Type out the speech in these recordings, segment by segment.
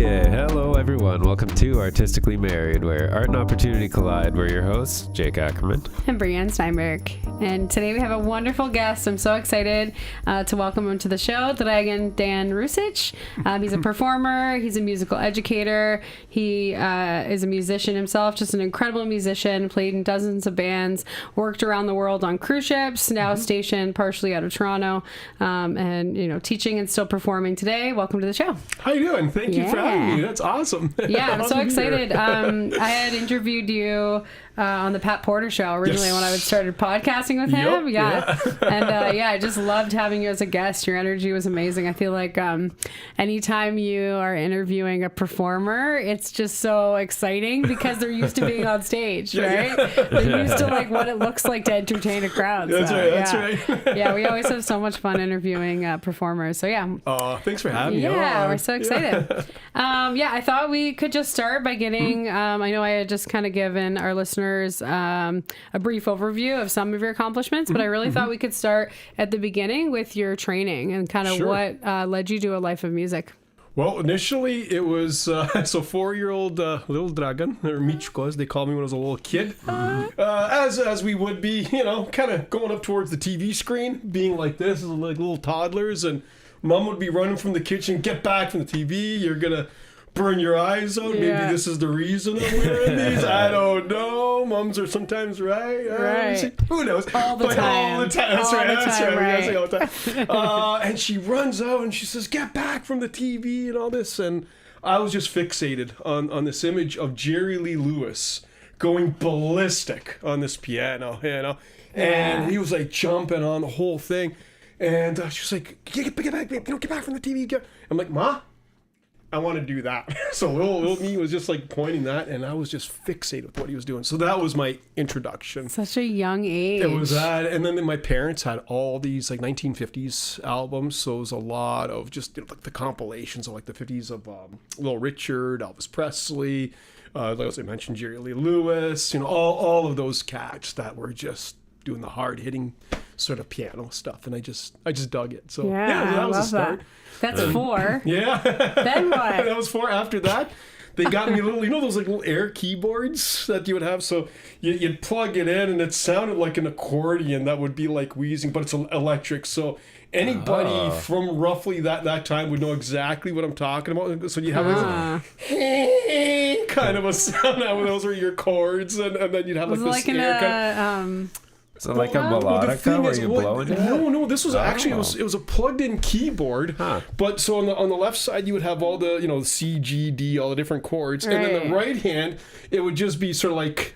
Okay, hello everyone. Welcome to Artistically Married, where art and opportunity collide. We're your hosts, Jake Ackerman and Brianne Steinberg. And today we have a wonderful guest. I'm so excited to welcome him to the show, Dragan Dan Rusic. He's a performer. He's a musical educator. He is a musician himself, just an incredible musician, played in dozens of bands, worked around the world on cruise ships, now stationed partially out of Toronto, and, you know, teaching and still performing today. Welcome to the show. How you doing? Thank you for having me. That's awesome. Yeah, I'm so excited. I had interviewed you on the Pat Porter show originally when I started podcasting with him. Yep, and I just loved having you as a guest. Your energy was amazing. I feel like anytime you are interviewing a performer, it's just so exciting because they're used to being on stage, right? They're used to like what it looks like to entertain a crowd. That's right. That's right. Yeah, we always have so much fun interviewing performers. So yeah. Thanks for having me. Yeah, we're so excited. I thought we could just start by getting. I know I had just kind of given our listeners a brief overview of some of your accomplishments, but I really thought we could start at the beginning with your training and kind of what led you to a life of music. Well, initially it was 4-year-old little Dragan, or Michko as they called me when I was a little kid. As we would be, you know, kind of going up towards the TV screen, being like this, like little toddlers, and Mom would be running from the kitchen, get back from the TV, you're gonna burn your eyes out. Maybe this is the reason I'm wearing these. I don't know. Moms are sometimes right. Who knows? All the time. That's right. All the time. And she runs out and she says, get back from the TV and all this. And I was just fixated on this image of Jerry Lee Lewis going ballistic on this piano, you know. And he was like jumping on the whole thing. And she was like, get back from the TV. I'm like, Ma? I want to do that. So little me was just like pointing that, and I was just fixated with what he was doing. So that was my introduction. Such a young age. It was that, and then my parents had all these like 1950s albums, so it was a lot of just, you know, like the compilations of like the 50s of Little Richard, Elvis Presley, like I mentioned, Jerry Lee Lewis, you know, all of those cats that were just doing the hard hitting sort of piano stuff, and I just dug it. So that was a start. That. That's 4. Yeah. Then what? That was 4. After that, they got me little, you know, those like little air keyboards that you would have. So you'd plug it in, and it sounded like an accordion that would be like wheezing, but it's electric. So anybody from roughly that time would know exactly what I'm talking about. So you have this kind of a sound. Those are your chords, and then you'd have like this air So like a melodica where you blow into it? No, this was actually, it was a plugged-in keyboard. But so on the left side, you would have all the, you know, C, G, D, all the different chords. Right. And then the right hand, it would just be sort of like,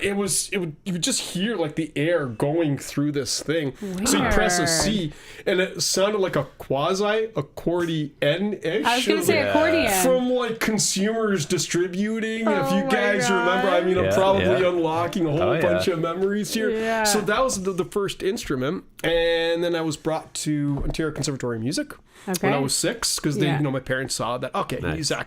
you would just hear like the air going through this thing. Weird. So you press a C, and it sounded like a quasi-accordion-ish. I was going to say accordion. From like Consumers Distributing. If you guys remember, I mean, I'm probably unlocking a whole bunch of memories here. Yeah. So that was the first instrument, and then I was brought to Ontario Conservatory of Music when I was 6, because they, you know, my parents saw that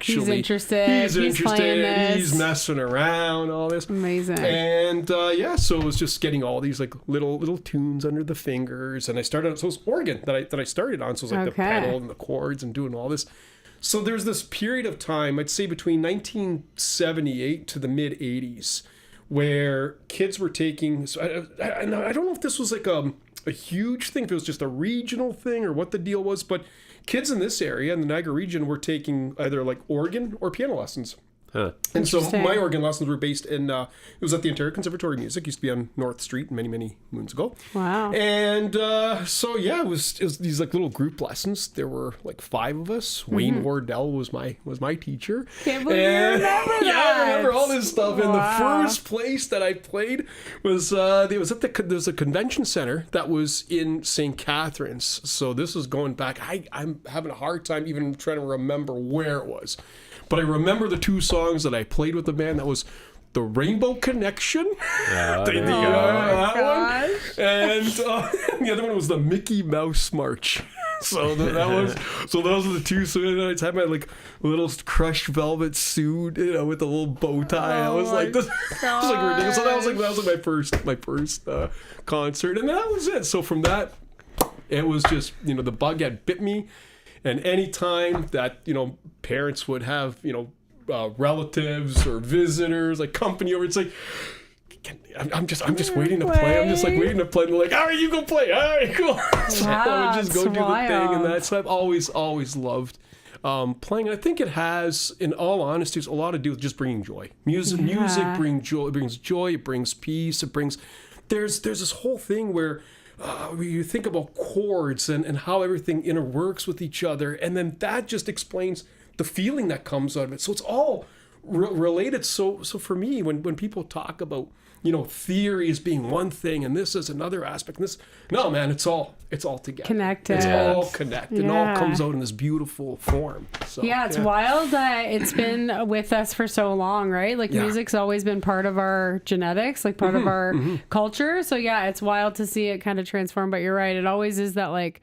he's interested, he's messing around, all this. Amazing. And so it was just getting all these like little tunes under the fingers, and I started. So it was organ that I started on. So it was like the pedal and the chords and doing all this. So there's this period of time, I'd say between 1978 to the mid 80s. Where kids were taking, so I don't know if this was like a huge thing, if it was just a regional thing or what the deal was, but kids in this area, in the Niagara region, were taking either like organ or piano lessons. And so my organ lessons were based in, it was at the Ontario Conservatory of Music, used to be on North Street many moons ago. Wow. And it was these like little group lessons. There were like 5 of us. Wayne Wardell was my teacher. Can't believe you remember that. Yeah, I remember all this stuff. And the first place that I played was, there was a convention center that was in St. Catharines. So this was going back, I'm having a hard time even trying to remember where it was. But I remember the 2 songs that I played with the band. That was The Rainbow Connection. That one. And the other one was the Mickey Mouse March. So those are the 2. So I had my like little crushed velvet suit, you know, with a little bow tie. I was like, this was like ridiculous. So that was like my first concert, and that was it. So from that, it was just, you know, the bug had bit me. And any time that, parents would have, relatives or visitors, like company over, it's like, I'm just waiting to play. I'm just like waiting to play. And they're like, all right, you go play. All right, cool. So I would just go do the thing and that. So I've always loved playing. I think it has, in all honesty, a lot to do with just bringing joy. Music brings joy. It brings joy. It brings peace. It brings. There's this whole thing where you think about chords and how everything interworks with each other, and then that just explains the feeling that comes out of it. So it's all related. So for me, when people talk about theory as being one thing and this is another aspect, no, man, it's all together, connected. It's all connected. It all comes out in this beautiful form. So, it's wild that it's been with us for so long, right? Like music's always been part of our genetics, like part of our culture. So it's wild to see it kind of transform. But you're right, it always is that like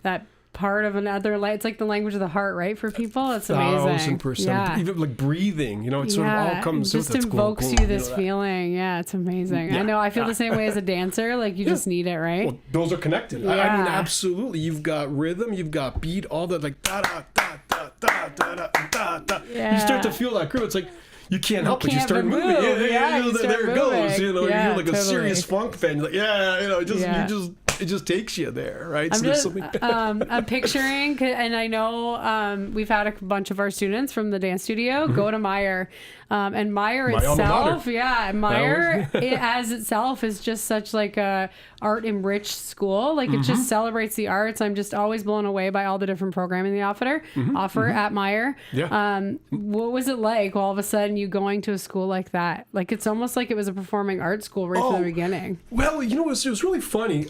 that part of another, it's like the language of the heart, right? For people, it's amazing. 1,000%. Yeah. Even like breathing, it sort of all comes. It just invokes you this feeling. Yeah, it's amazing. Yeah. I know. I feel the same way as a dancer. Like you just need it, right? Well, those are connected. Yeah. I mean, absolutely. You've got rhythm. You've got beat. All that like da da da da da da da da. You start to feel that groove. It's like. You can't help it. You start moving. Yeah, there it goes. You're like a serious funk fan. You're like, it just takes you there, right? I'm picturing, and I know we've had a bunch of our students from the dance studio go to Meyer, and Meyer itself, as itself is just such like a art enriched school. Like it just celebrates the arts. I'm just always blown away by all the different programming they offer at Meyer. Yeah. What was it like all of a sudden you going to a school like that? Like it's almost like it was a performing arts school right from the beginning. Well, it was really funny.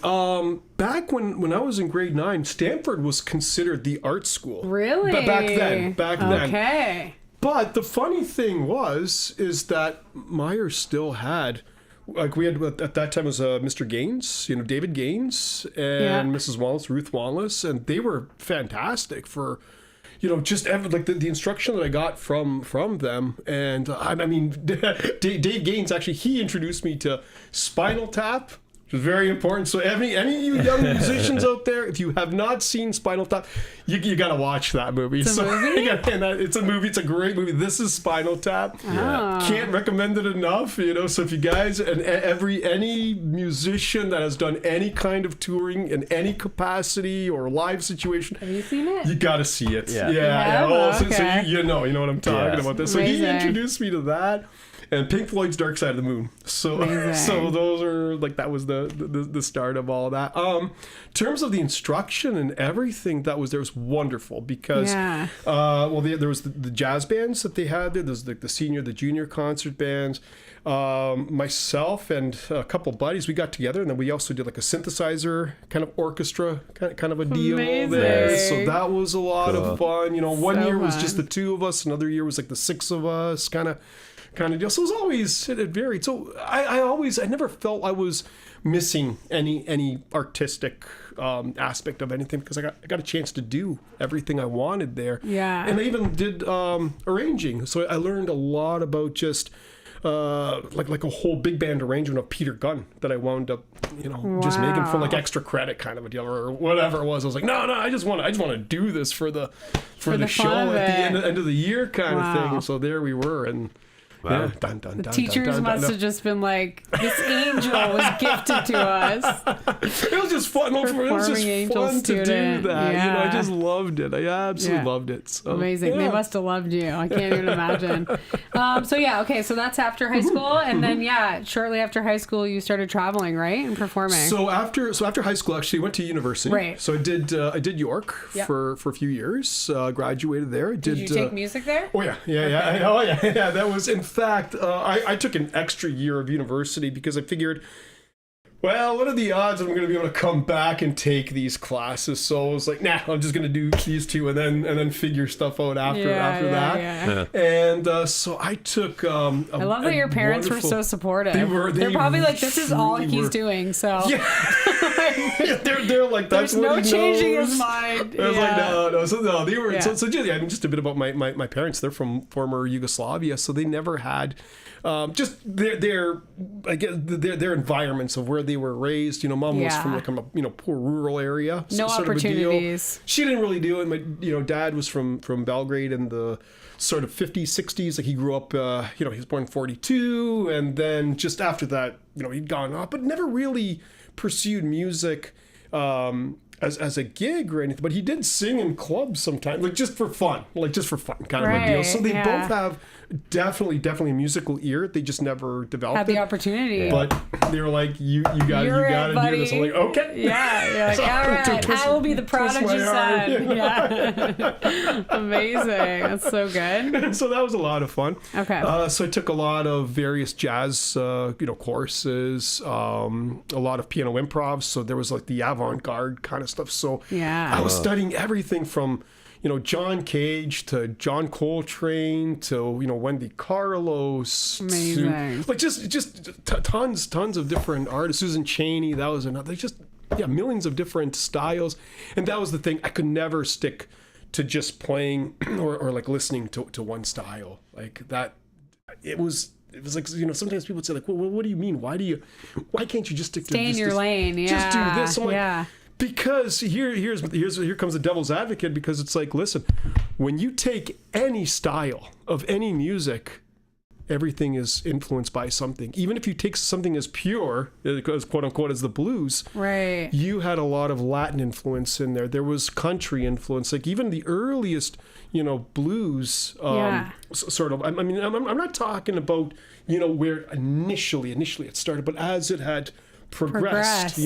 Back when I was in grade 9, Stanford was considered the art school. Really? Back then. Okay. But the funny thing is that Meyer still had, like we had at that time was Mr. Gaines, David Gaines and Mrs. Wallace, Ruth Wallace, and they were fantastic for, just like the instruction that I got from them. And I mean, Dave Gaines, actually, he introduced me to Spinal Tap, which is very important. So any of you young musicians out there, if you have not seen Spinal Tap, you got to watch that movie. It's a movie? It's a movie. It's a great movie. This is Spinal Tap. Can't recommend it enough. So if you guys and any musician that has done any kind of touring in any capacity or live situation, have you seen it? You got to see it. Yeah. Oh, okay. so you know what I'm talking about. This. So he introduced me to that. And Pink Floyd's Dark Side of the Moon. So those are like, that was the start of all that. In terms of the instruction and everything that was there was wonderful because there was the jazz bands that they had there. There's like the senior, the junior concert bands. Myself and a couple buddies, we got together, and then we also did like a synthesizer kind of orchestra kind of a deal there. So that was a lot of fun. One year was just the two of us, another year was like the six of us kind of deal. So it varied. So I never felt I was missing any artistic aspect of anything because I got a chance to do everything I wanted there. Yeah. And I even did arranging. So I learned a lot about just like a whole big band arrangement of Peter Gunn that I wound up, just making for like extra credit kind of a deal or whatever it was. I was like, no, I just want to do this for the show at the end of the year kind of thing. And so there we were. And wow. The teachers must have just been like, this angel was gifted to us. It was just fun. It was just fun to do that. Yeah. I just loved it. I absolutely loved it. So, amazing. Yeah. They must have loved you. I can't even imagine. So that's after high school. And then, shortly after high school, you started traveling, right? And performing. So after high school, actually, I went to university. Right. So I did York for a few years. Graduated there. Did you take music there? Oh, yeah. Yeah. Oh, yeah. Yeah. That was, in fact, I took an extra year of university because I figured, well, what are the odds I'm going to be able to come back and take these classes? So I was like, nah, I'm just going to do these two and then figure stuff out after that. Yeah. And so I took. I love that your parents were so supportive. They're probably like, this is all he's doing. So they're like, that's there's no changing his mind. I was like, no. So no, they were. So just a bit about my parents. They're from former Yugoslavia, so they never had. Just their environments of where they they were raised. You know, mom was from like a poor rural area. No opportunities. She didn't really do it. My dad was from Belgrade in the sort of 50s, 60s. Like he grew up, he was born in 42. And then just after that, he'd gone off, but never really pursued music as a gig or anything. But he did sing in clubs sometimes, like just for fun kind of a deal. So they both have definitely a musical ear. They just never developed Had the opportunity. But they were like, you got to do this. I'm like, okay. Yeah. You're like, all right, I will be the prodigy son. Yeah. Amazing. That's so good. So that was a lot of fun. Okay. So I took a lot of various jazz, courses, a lot of piano improv. So there was like the avant-garde kind of stuff. So I was studying everything from John Cage to John Coltrane to Wendy Carlos. Amazing. To like just tons of different artists. Susan Chaney, that was another. Just millions of different styles. And that was the thing. I could never stick to just playing or like listening to one style like that. It was like, sometimes people would say like, well, what do you mean? Why can't you just stick to stay in your lane? Yeah. Just do this. I'm like, yeah. Because here comes the devil's advocate, because it's like, listen, when you take any style of any music, everything is influenced by something. Even if you take something as pure, as quote unquote, as the blues, right? You had a lot of Latin influence in there. There was country influence, like even the earliest, blues, sort of. I mean, I'm not talking about where initially it started, but as it had progressed.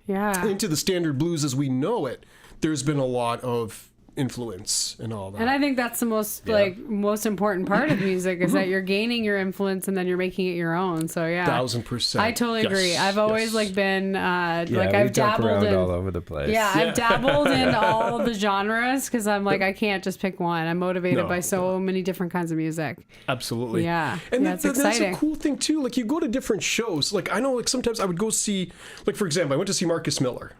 Into the standard blues as we know it, there's been a lot of influence and all that. And I think that's the most most important part of music is that you're gaining your influence and then you're making it your own. So 1000%. I totally agree. I've always been I've dabbled in all over the place. I've dabbled in all the genres because I'm like, I can't just pick one. I'm motivated by so many different kinds of music. Absolutely. Yeah. And it's exciting. That's a cool thing too. Like you go to different shows. Like I know, like sometimes I would go see, like for example, I went to see Marcus Miller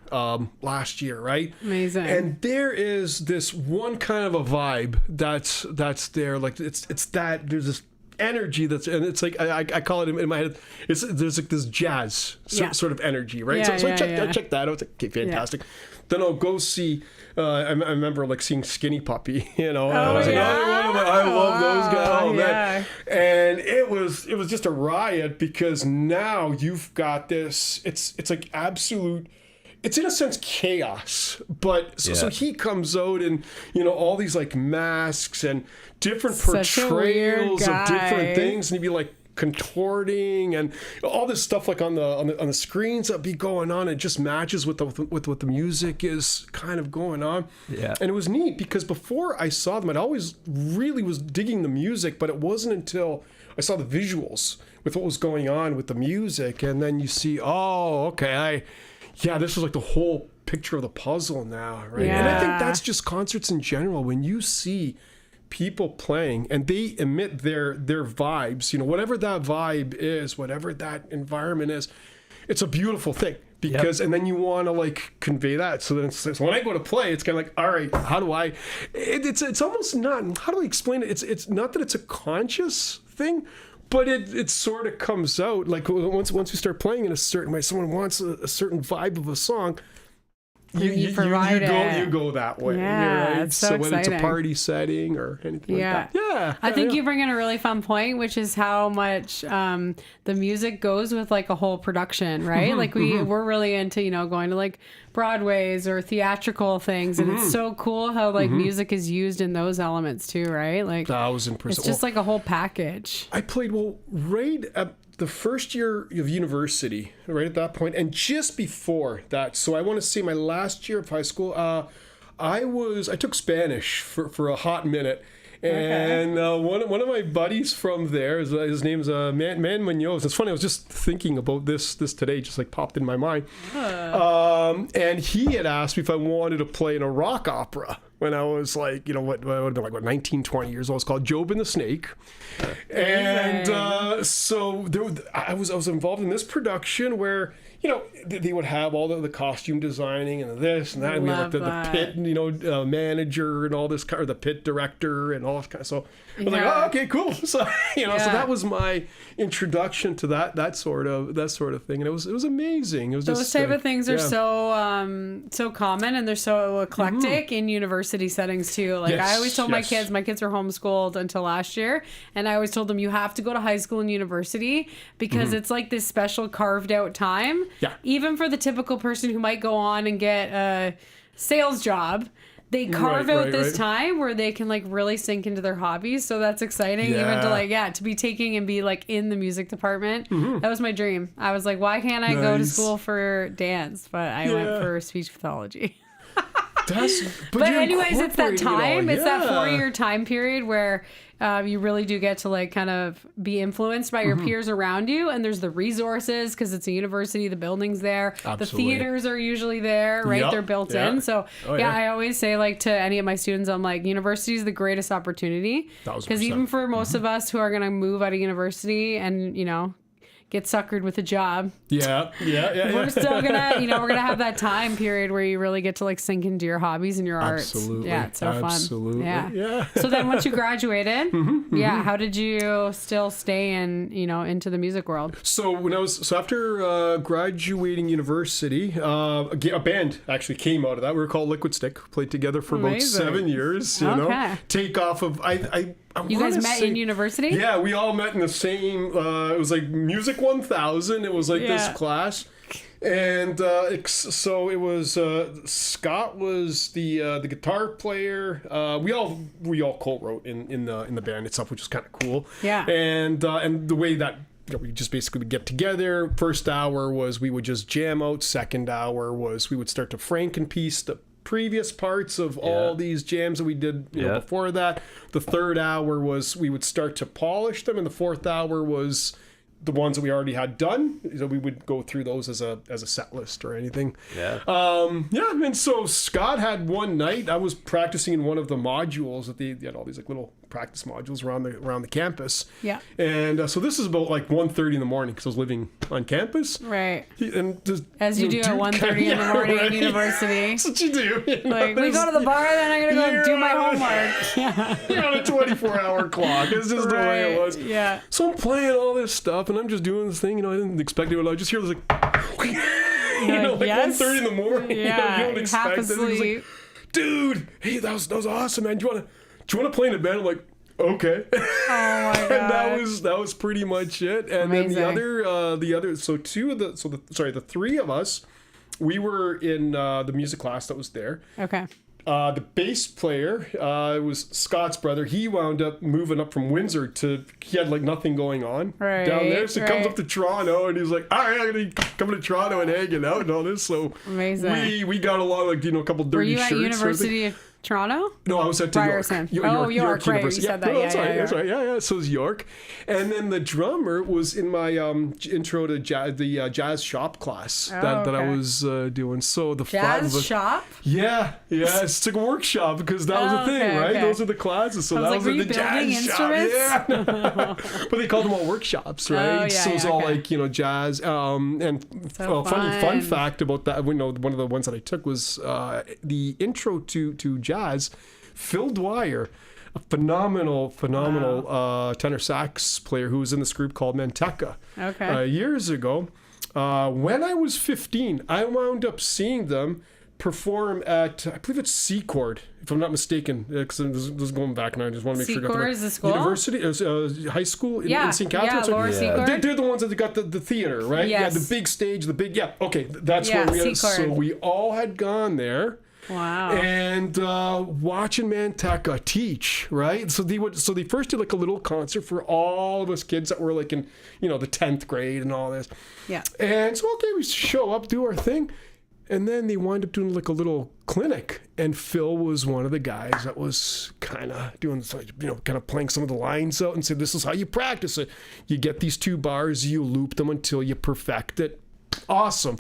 last year, right? Amazing. And there is this one kind of a vibe that's there, like it's that there's this energy and it's like I call it in my head, there's like this jazz sort of energy, right? I checked that out. It's like, okay, fantastic. Then I'll go see I remember like seeing Skinny Puppy, and I was like, I love those guys, man. And it was just a riot, because now you've got this, it's like absolute, it's in a sense chaos, but so he comes out and all these like masks and different portrayals of different things, and he'd be like contorting and all this stuff like on the screens that be going on. It just matches with what the music is kind of going on. And it was neat, because before I saw them, I'd always really was digging the music, but it wasn't until I saw the visuals with what was going on with the music, and then you see, this was like the whole picture of the puzzle now, right? And I think that's just concerts in general. When you see people playing and they emit their vibes, whatever that vibe is, whatever that environment is, it's a beautiful thing. Because and then you want to like convey that. So then so when I go to play, it's kind of like, all right, how do I? It's almost not. How do I explain it? It's not that it's a conscious thing, but it sort of comes out like once we start playing in a certain way. Someone wants a certain vibe of a song. You go that way. Yeah, it's so whether exciting. it's a party setting or anything like that. I think you bring in a really fun point, which is how much the music goes with like a whole production, right? Like we're really into, going to like Broadways or theatrical things, and it's so cool how like music is used in those elements too, right? Like 1000%. It's just like a whole package. I played right at the first year of university, right at that point, and just before that. So I want to say my last year of high school, I took Spanish for a hot minute. And one of my buddies from there, his name's Man Munoz. It's funny, I was just thinking about this today, just like popped in my mind. And he had asked me if I wanted to play in a rock opera when I was like, what would have been like 19, 20 years old. It's called Job and the Snake. And I was involved in this production where, you know, they would have all the costume designing and this and that. And we had like the pit, you know, manager and all this, or the pit director and all this kind of. So I was like, oh, okay, cool. So you know, so that was my introduction to that sort of thing, and it was amazing. It was those just, type of things are so common, and they're so eclectic in university settings too. Like I always told my kids were homeschooled until last year, and I always told them you have to go to high school and university because it's like this special carved out time. Yeah. Even for the typical person who might go on and get a sales job, they carve out this time where they can like really sink into their hobbies. So that's exciting. Even to like, to be taking and be like in the music department. That was my dream. I was like, why can't I go to school for dance? But I went for speech pathology. But anyways, it's that time. It's that 4-year time period where you really do get to like kind of be influenced by your peers around you, and there's the resources because it's a university, the building's there. The theaters are usually there, right? They're built in. So I always say like to any of my students, I'm like, university is the greatest opportunity, because even for most of us who are going to move out of university and, you know, get suckered with a job. We're still gonna, you know, we're gonna have that time period where you really get to like sink into your hobbies and your arts. Yeah, it's so fun. Yeah. So then once you graduated, how did you still stay in, you know, into the music world? So after graduating university, a band actually came out of that. We were called Liquid Stick. Played together for about 7 years. You know, take off of you guys met in university? Yeah, we all met in the same. It was like Music 1000. It was like this class, and so it was. Scott was the guitar player. We all co-wrote in the band itself, which was kind of cool. Yeah, and the way that. You know, we just basically would get together. First hour was we would just jam out. Second hour was we would start to Frankenpiece the previous parts of all these jams that we did before that. The third hour was we would start to polish them, and the fourth hour was the ones that we already had done. So we would go through those as a set list or anything. And so Scott had one night, I was practicing in one of the modules that they had all these like little practice modules around the campus. Yeah. And so this is about like 1:30 in the morning because I was living on campus. Right. And just, as you do at 1:30 in the morning in university. That's what you do. You know, like we go to the bar, then I'm gonna go do my homework. You're on a 24-hour clock. It's just the way it was. Yeah. So I'm playing all this stuff and I'm just doing this thing. You know, I didn't expect it. I just hear this like, you know, like 1:30 in the morning. Yeah. You don't expect half it. asleep. Like, dude, hey, that was awesome, man. Do you want to play in a band? I'm like, okay. Oh my god. And that was pretty much it. And amazing. Then the other the three of us, we were in the music class that was there. Okay. The bass player was Scott's brother. He wound up moving up from Windsor he had like nothing going on down there. So he comes up to Toronto and he's like, all right, I'm going to come to Toronto and hanging out and all this. So amazing. We got along like, you know, a couple dirty shirts. Were you at University of Toronto? No, I was at York. York, right. You said that. That's right. Yeah. So it was York. And then the drummer was in my intro to jazz shop class that I was doing. So the jazz shop? Yeah. It's like a workshop because that was the thing, right? Okay. Those are the classes. So that was like the jazz shop. Yeah. But they called them all workshops, right? So it's all like, you know, jazz. And fun fact about that, you know, one of the ones that I took was the intro to jazz. Phil Dwyer, a phenomenal tenor sax player who was in this group called Manteca years ago. When I was 15, I wound up seeing them perform at, I believe it's Secord, if I'm not mistaken, because this is going back and I just want to make sure I got the right. Is the school? University, high school in St. Catharines. Lower Secord. They're the ones that got the theater, right? Yes. Yeah, the big stage, that's where we had. So we all had gone there. Wow. And watching Manteca teach, right? So they first did like a little concert for all of us kids that were like in, you know, the 10th grade and all this. Yeah. And so we show up, do our thing, and then they wind up doing like a little clinic, and Phil was one of the guys that was kind of doing, you know, kind of playing some of the lines out and said, this is how you practice it. You get these 2 bars, you loop them until you perfect it. Awesome.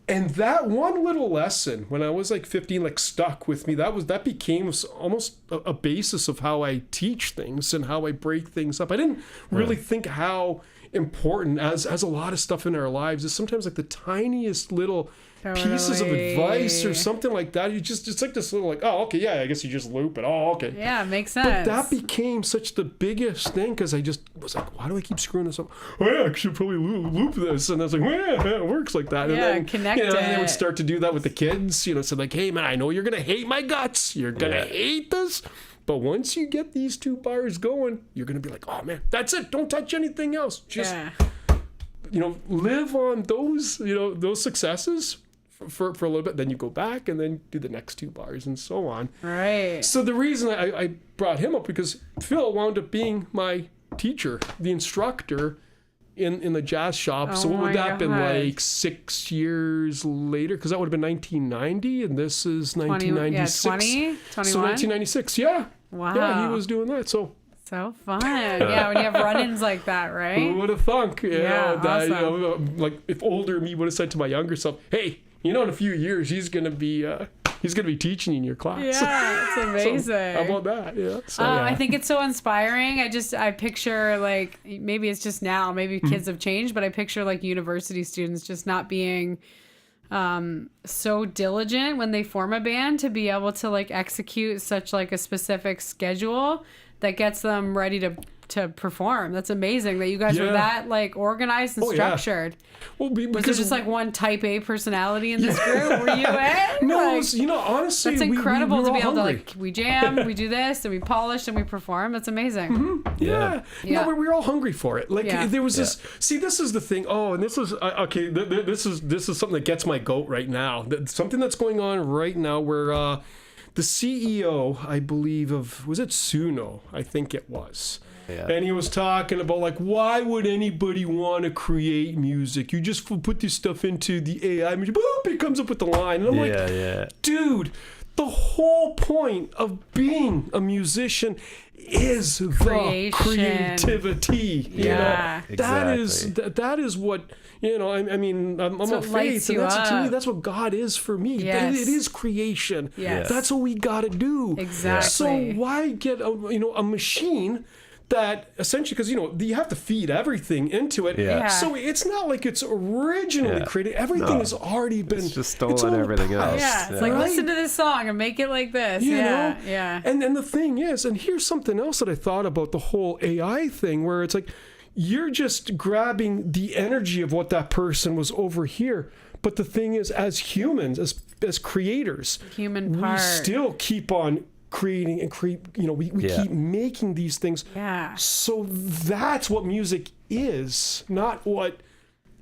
And that one little lesson when I was like 15, like stuck with me. That became almost a basis of how I teach things and how I break things up. I didn't really think how important, as a lot of stuff in our lives, is sometimes like the tiniest little pieces of advice or something like that. It's like this little like, oh, okay, yeah, I guess you just loop it. Oh, okay. Yeah, makes sense. But that became such the biggest thing because I just was like, why do I keep screwing this up? Oh, yeah, I should probably loop this. And I was like, well, yeah, it works like that. And then, connect it. And they would start to do that with the kids, so like, hey, man, I know you're going to hate my guts. You're going to hate this. But once you get these 2 bars going, you're going to be like, oh, man, that's it. Don't touch anything else. Just, live on those, those successes for a little bit. Then you go back and then do the next 2 bars and so on. Right. So the reason I brought him up because Phil wound up being my teacher, the instructor in the jazz shop. So what would that have been like 6 years later? Because that would have been 1990 and this is 1996. 21? So 1996, yeah. Wow. Yeah, he was doing that. So fun. Yeah, when you have run-ins like that, right? Who would have thunk? Awesome. Like if older me would have said to my younger self, hey, in a few years he's gonna be teaching you in your class. Yeah, it's amazing. So, how about that? Yeah. So, I think it's so inspiring. I picture like, maybe it's just now, maybe kids have changed, but I picture like university students just not being so diligent when they form a band to be able to like execute such like a specific schedule that gets them ready to perform. That's amazing that you guys were that like organized and structured. Well, was there just like one type A personality in this group? Were you it? No, like, it was, honestly, that's incredible we to be able hungry. to like, we jam, we do this, and we polish and we perform. That's amazing. Mm-hmm. Yeah. No, we were all hungry for it. Like there was this. See, this is the thing. Oh, and this is okay. This is something that gets my goat right now. Something that's going on right now where the CEO, I believe, was it Suno? I think it was. Yeah. And he was talking about like, why would anybody want to create music? You just put this stuff into the AI, boom, it comes up with the line. And I'm like, dude, the whole point of being a musician is the creativity. Yeah, exactly. That is what. I mean, I'm a faith, and to me, that's what God is for me. Yes. It is creation. Yes. That's what we got to do. Exactly. So why get a machine that essentially, because you have to feed everything into it. Yeah. So it's not like it's originally created. Everything has already been. It's just stolen everything else. Yeah, it's like listen to this song and make it like this. Yeah. And the thing is, and here's something else that I thought about the whole AI thing, where it's like, you're just grabbing the energy of what that person was over here. But the thing is, as humans, as creators, we still keep on creating and we keep making these things. Yeah. So that's what music is, not what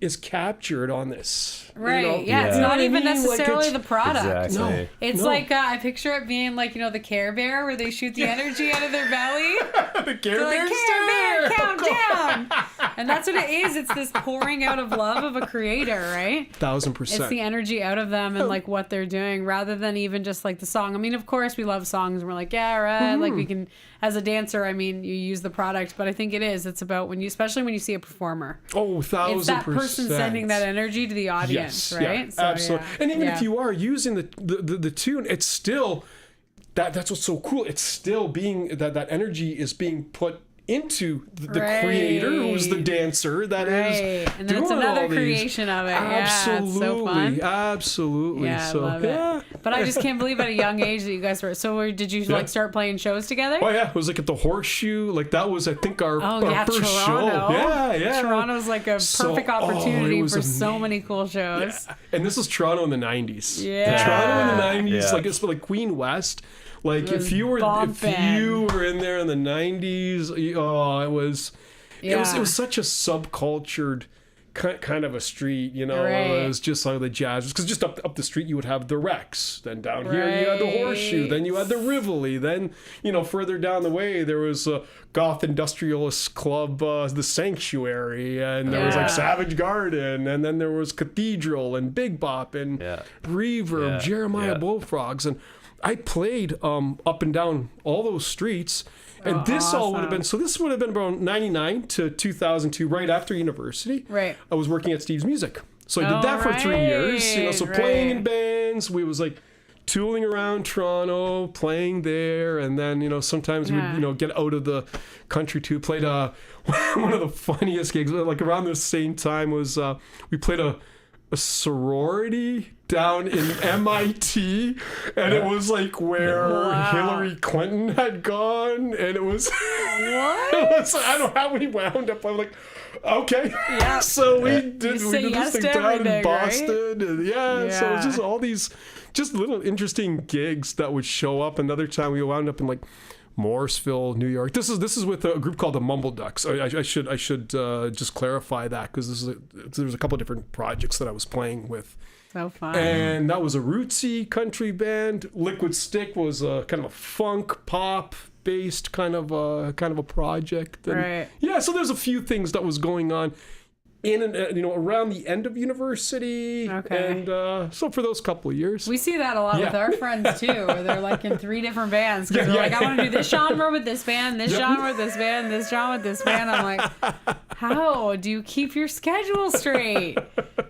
is captured on this. Right. Yeah. It's not even necessarily the product. Exactly. No. It's like I picture it being like the Care Bear where they shoot the energy out of their belly. The Care Bear, like, Care Bear, count down. And that's what it is. It's this pouring out of love of a creator, right? 1000%. It's the energy out of them and like what they're doing, rather than even just like the song. I mean, of course we love songs and we're like, yeah, right. Like we can, as a dancer, I mean, you use the product, but I think it's about especially when you see a performer. Oh, 1000%. It's that person sending that energy to the audience. Right? Yeah, so, absolutely. And even if you are using the tune, it's still that's what's so cool. It's still being that energy is being put into the creator, who's the dancer that is and then it's another creation of it. Absolutely. It's so fun. Absolutely. Yeah, I love it. But I just can't believe at a young age that you guys were. So did you like start playing shows together? Oh yeah, it was like at the Horseshoe. Like that was, I think, our first Toronto. show. Yeah. Toronto's like a perfect opportunity for so many cool shows. Yeah. And this was Toronto in the 90s. Yeah. Toronto in the 90s, like it's like Queen West. Like if you were in there in the 90s, it was such a subcultured kind of a street, It was just like the jazz, because just up the street you would have the Rex, then down here you had the Horseshoe, then you had the Rivoli, then further down the way there was a goth industrialist club, the Sanctuary, and there was like Savage Garden, and then there was Cathedral and Big Bop and Reverb, Jeremiah Bullfrogs, and I played up and down all those streets, and this all would have been, so around 99 to 2002, right after university. Right. I was working at Steve's Music, So I did that for 3 years. You know, so playing in bands, we was like tooling around Toronto, playing there, and then, you know, sometimes we'd, you know, get out of the country too. Played one of the funniest gigs, like around the same time was we played a sorority down in MIT, and it was like where Hillary Clinton had gone, and it was what? I don't know how we wound up. I'm like, okay, yeah. So we did this thing down in Boston, right? And so it was just all these just little interesting gigs that would show up. Another time we wound up in like Morrisville, New York. This is with a group called the Mumble Ducks. I should just clarify that, because there's a couple of different projects that I was playing with. So fun. And that was a rootsy country band. Liquid Stick was a kind of a funk pop based kind of a project. And right. Yeah, so there's a few things that was going on in and you know, around the end of university. Okay. And so for those couple of years, we see that a lot with our friends too, where they're like in 3 different bands, because they're like, I want to do this genre with this band, this genre with this band, this genre with this band. I'm like, how do you keep your schedule straight?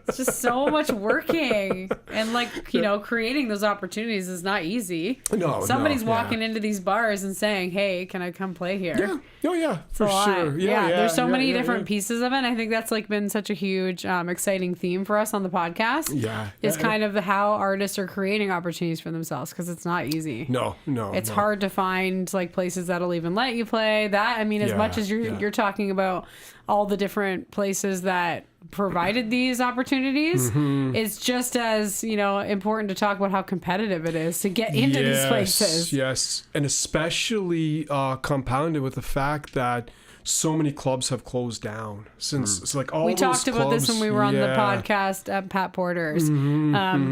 It's just so much working, and like, you know, creating those opportunities is not easy. Somebody's walking into these bars and saying, hey, can I come play here? Yeah. Oh yeah, for sure. Yeah, there's so many different pieces of it. And I think that's like been such a huge exciting theme for us on the podcast. Is kind of how artists are creating opportunities for themselves, because it's not easy. No, it's hard to find like places that'll even let you play that. I mean, as much as you're talking about all the different places that provided these opportunities, it's just as, you know, important to talk about how competitive it is to get into these places. Yes, and especially compounded with the fact that so many clubs have closed down since it's like all we those talked about clubs, this when we were on the podcast at Pat Porter's,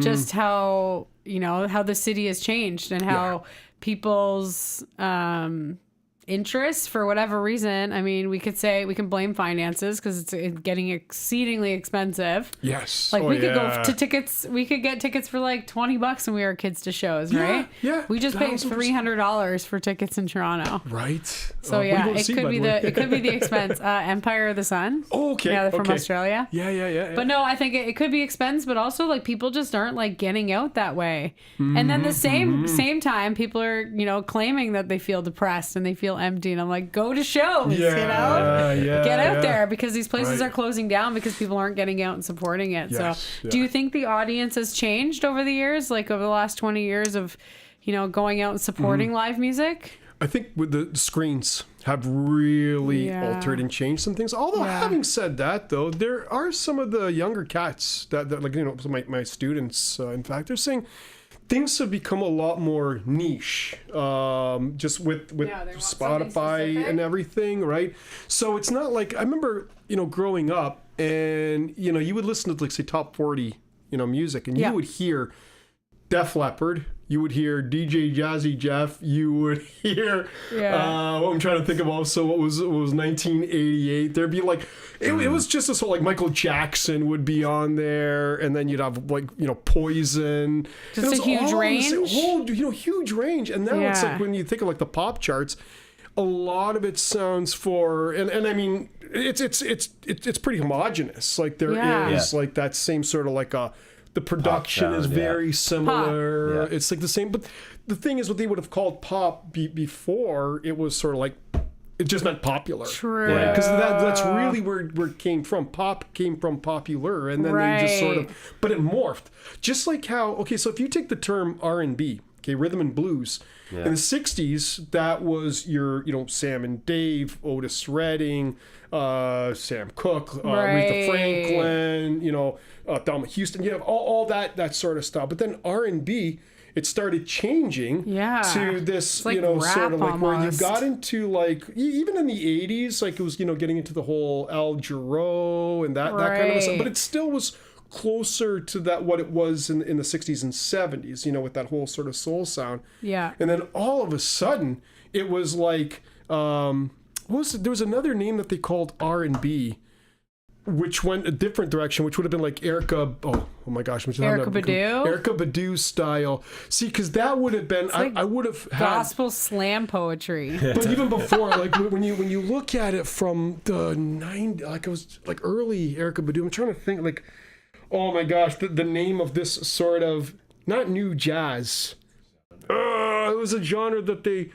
just how, you know, how the city has changed, and how people's interests, for whatever reason. I mean, we can blame finances, because it's getting exceedingly expensive. Yes. Like we could go to tickets. We could get tickets for like $20 when we were kids to shows, right? Yeah. We just paid $300 for tickets in Toronto. Right. So it could be the expense. Empire of the Sun. Oh, okay. Yeah, they're from Australia. Yeah. But no, I think it could be expense, but also like people just aren't like getting out that way. And then the same time, people are, you know, claiming that they feel depressed and they feel empty, and I'm like, go to shows, you know, get out there, because these places are closing down because people aren't getting out and supporting it. Do you think the audience has changed over the years, like over the last 20 years of, you know, going out and supporting live music? I think with the screens have really altered and changed some things. Although having said that, though, there are some of the younger cats that like, you know, my students, in fact, they're saying things have become a lot more niche, just with Spotify and everything, right? So it's not like, I remember, you know, growing up, and, you know, you would listen to, like, say, top 40, you know, music, and you would hear Def Leppard, you would hear DJ Jazzy Jeff, you would hear I'm trying to think of also what was 1988. There'd be like it was just this whole, like, Michael Jackson would be on there, and then you'd have, like, you know, Poison, just a huge range, huge range. And now it's like, when you think of like the pop charts, a lot of it sounds and I mean, it's pretty homogenous. Like there is like that same sort of like the production sound, is very similar. Pop. It's like the same. But the thing is, what they would have called pop before, it was sort of like, it just meant popular. True. Because that's really where it came from. Pop came from popular, and then they just sort of, but it morphed. Just like how, so if you take the term R&B, rhythm and blues, in the 60s, that was your, you know, Sam and Dave, Otis Redding, Sam Cooke, Aretha Franklin, you know, Thelma Houston. You have all that sort of stuff. But then R&B, it started changing to this, like, you know, sort of like almost, where you got into, like, even in the 80s, like, it was, you know, getting into the whole Al Jarreau and that kind of stuff. But it still was closer to that, what it was in the 60s and 70s, you know, with that whole sort of soul sound. Yeah. And then all of a sudden, it was like, there was another name that they called R&B, which went a different direction, which would have been like Erykah Badu style. See, because that would have been, like, I would have had gospel slam poetry. But even before, like, when you look at it from the 90s, like, it was like early Erykah Badu. I'm trying to think, like, oh my gosh, the name of this sort of, not new jazz. It was a genre that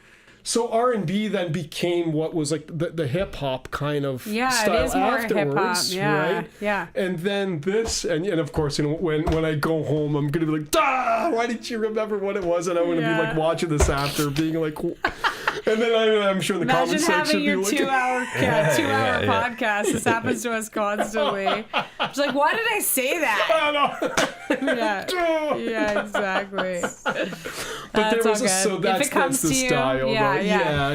so R&B then became what was like the hip hop kind of style it is more afterwards, hip-hop. right? Yeah. And then this, and of course, when I go home, I'm gonna be like, why didn't you remember what it was? And I'm gonna be like watching this after, being like, and then I'm sure in the comment section, imagine having your 2 hour podcast. This happens to us constantly. It's like, why did I say that? Yeah, exactly. But there was so that's the style.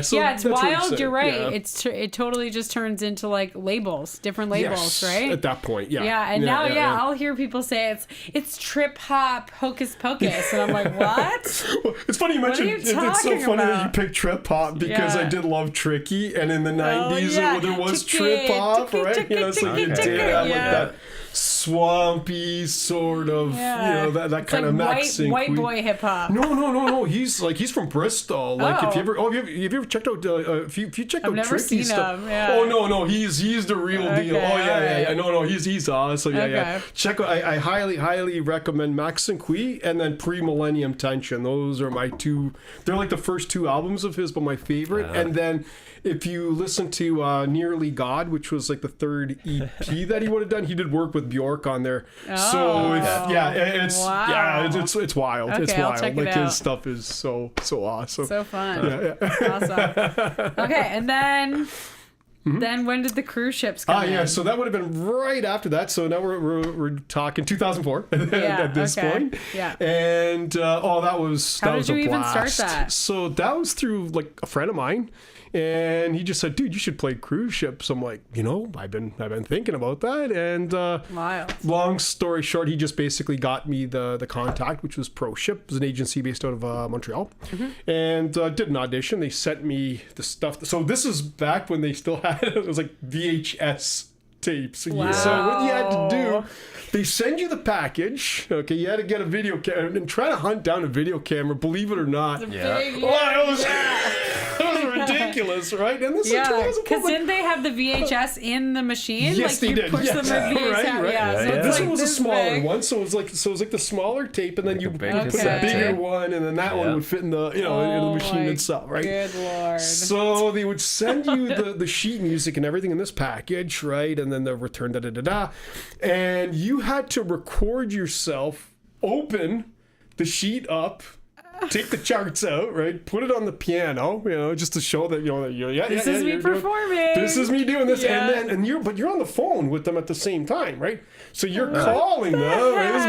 So it's wild. You're right. It totally just turns into like labels, different labels, right? At that point, and now I'll hear people say it's trip hop hocus pocus, and I'm like, what? Well, it's funny you mentioned. It's so funny that you picked trip hop because I did love Tricky, and in the 90s there was trip hop, right? So you did have like that swampy sort of, that kind of Mexican white boy hip hop. No. He's from Bristol. Like if you ever checked out if you checked out Tricky stuff. Oh no, he's the real deal. No, he's awesome. Check out. I highly recommend Max and Qui and then Pre-Millennium Tension. Those are my two. They're like the first two albums of his, but my favorite. And then if you listen to Nearly God, which was like the third EP that he would have done, he did work with Bjork on there. It's wild. Okay, it's I'll wild. check Like it out. his stuff is so awesome. So fun. Awesome. Okay, and then when did the cruise ships come in? So that would have been right after that. So now we're talking 2004 at this point. Yeah. And that was How that did was you a even blast. start that? So that was through like a friend of mine. And he just said, dude, you should play cruise ships. I'm like, I've been thinking about that. And Wild. Long story short, he just basically got me the contact, which was Pro Ship. It was an agency based out of Montreal. And did an audition. They sent me the stuff. So this is back when they still had it was like VHS tapes. Wow. So what you had to do, they send you the package. Okay, you had to get a video camera and try to hunt down a video camera, believe it or not. It was ridiculous, right? And this is because didn't they have the VHS in the machine? Yes, like they did. Push them in VHS. Right. This one was a smaller big. one, so it was like the smaller tape, and then you put cassette the bigger tape. one, and then that one would fit in the in the machine itself, right? Good Lord. So they would send you the sheet music and everything in this package, right? And then the return and you had to record yourself, open the sheet up, take the charts out, right? Put it on the piano, just to show that This is me performing. This is me doing this, and you're on the phone with them at the same time, right? So you're calling them, right? This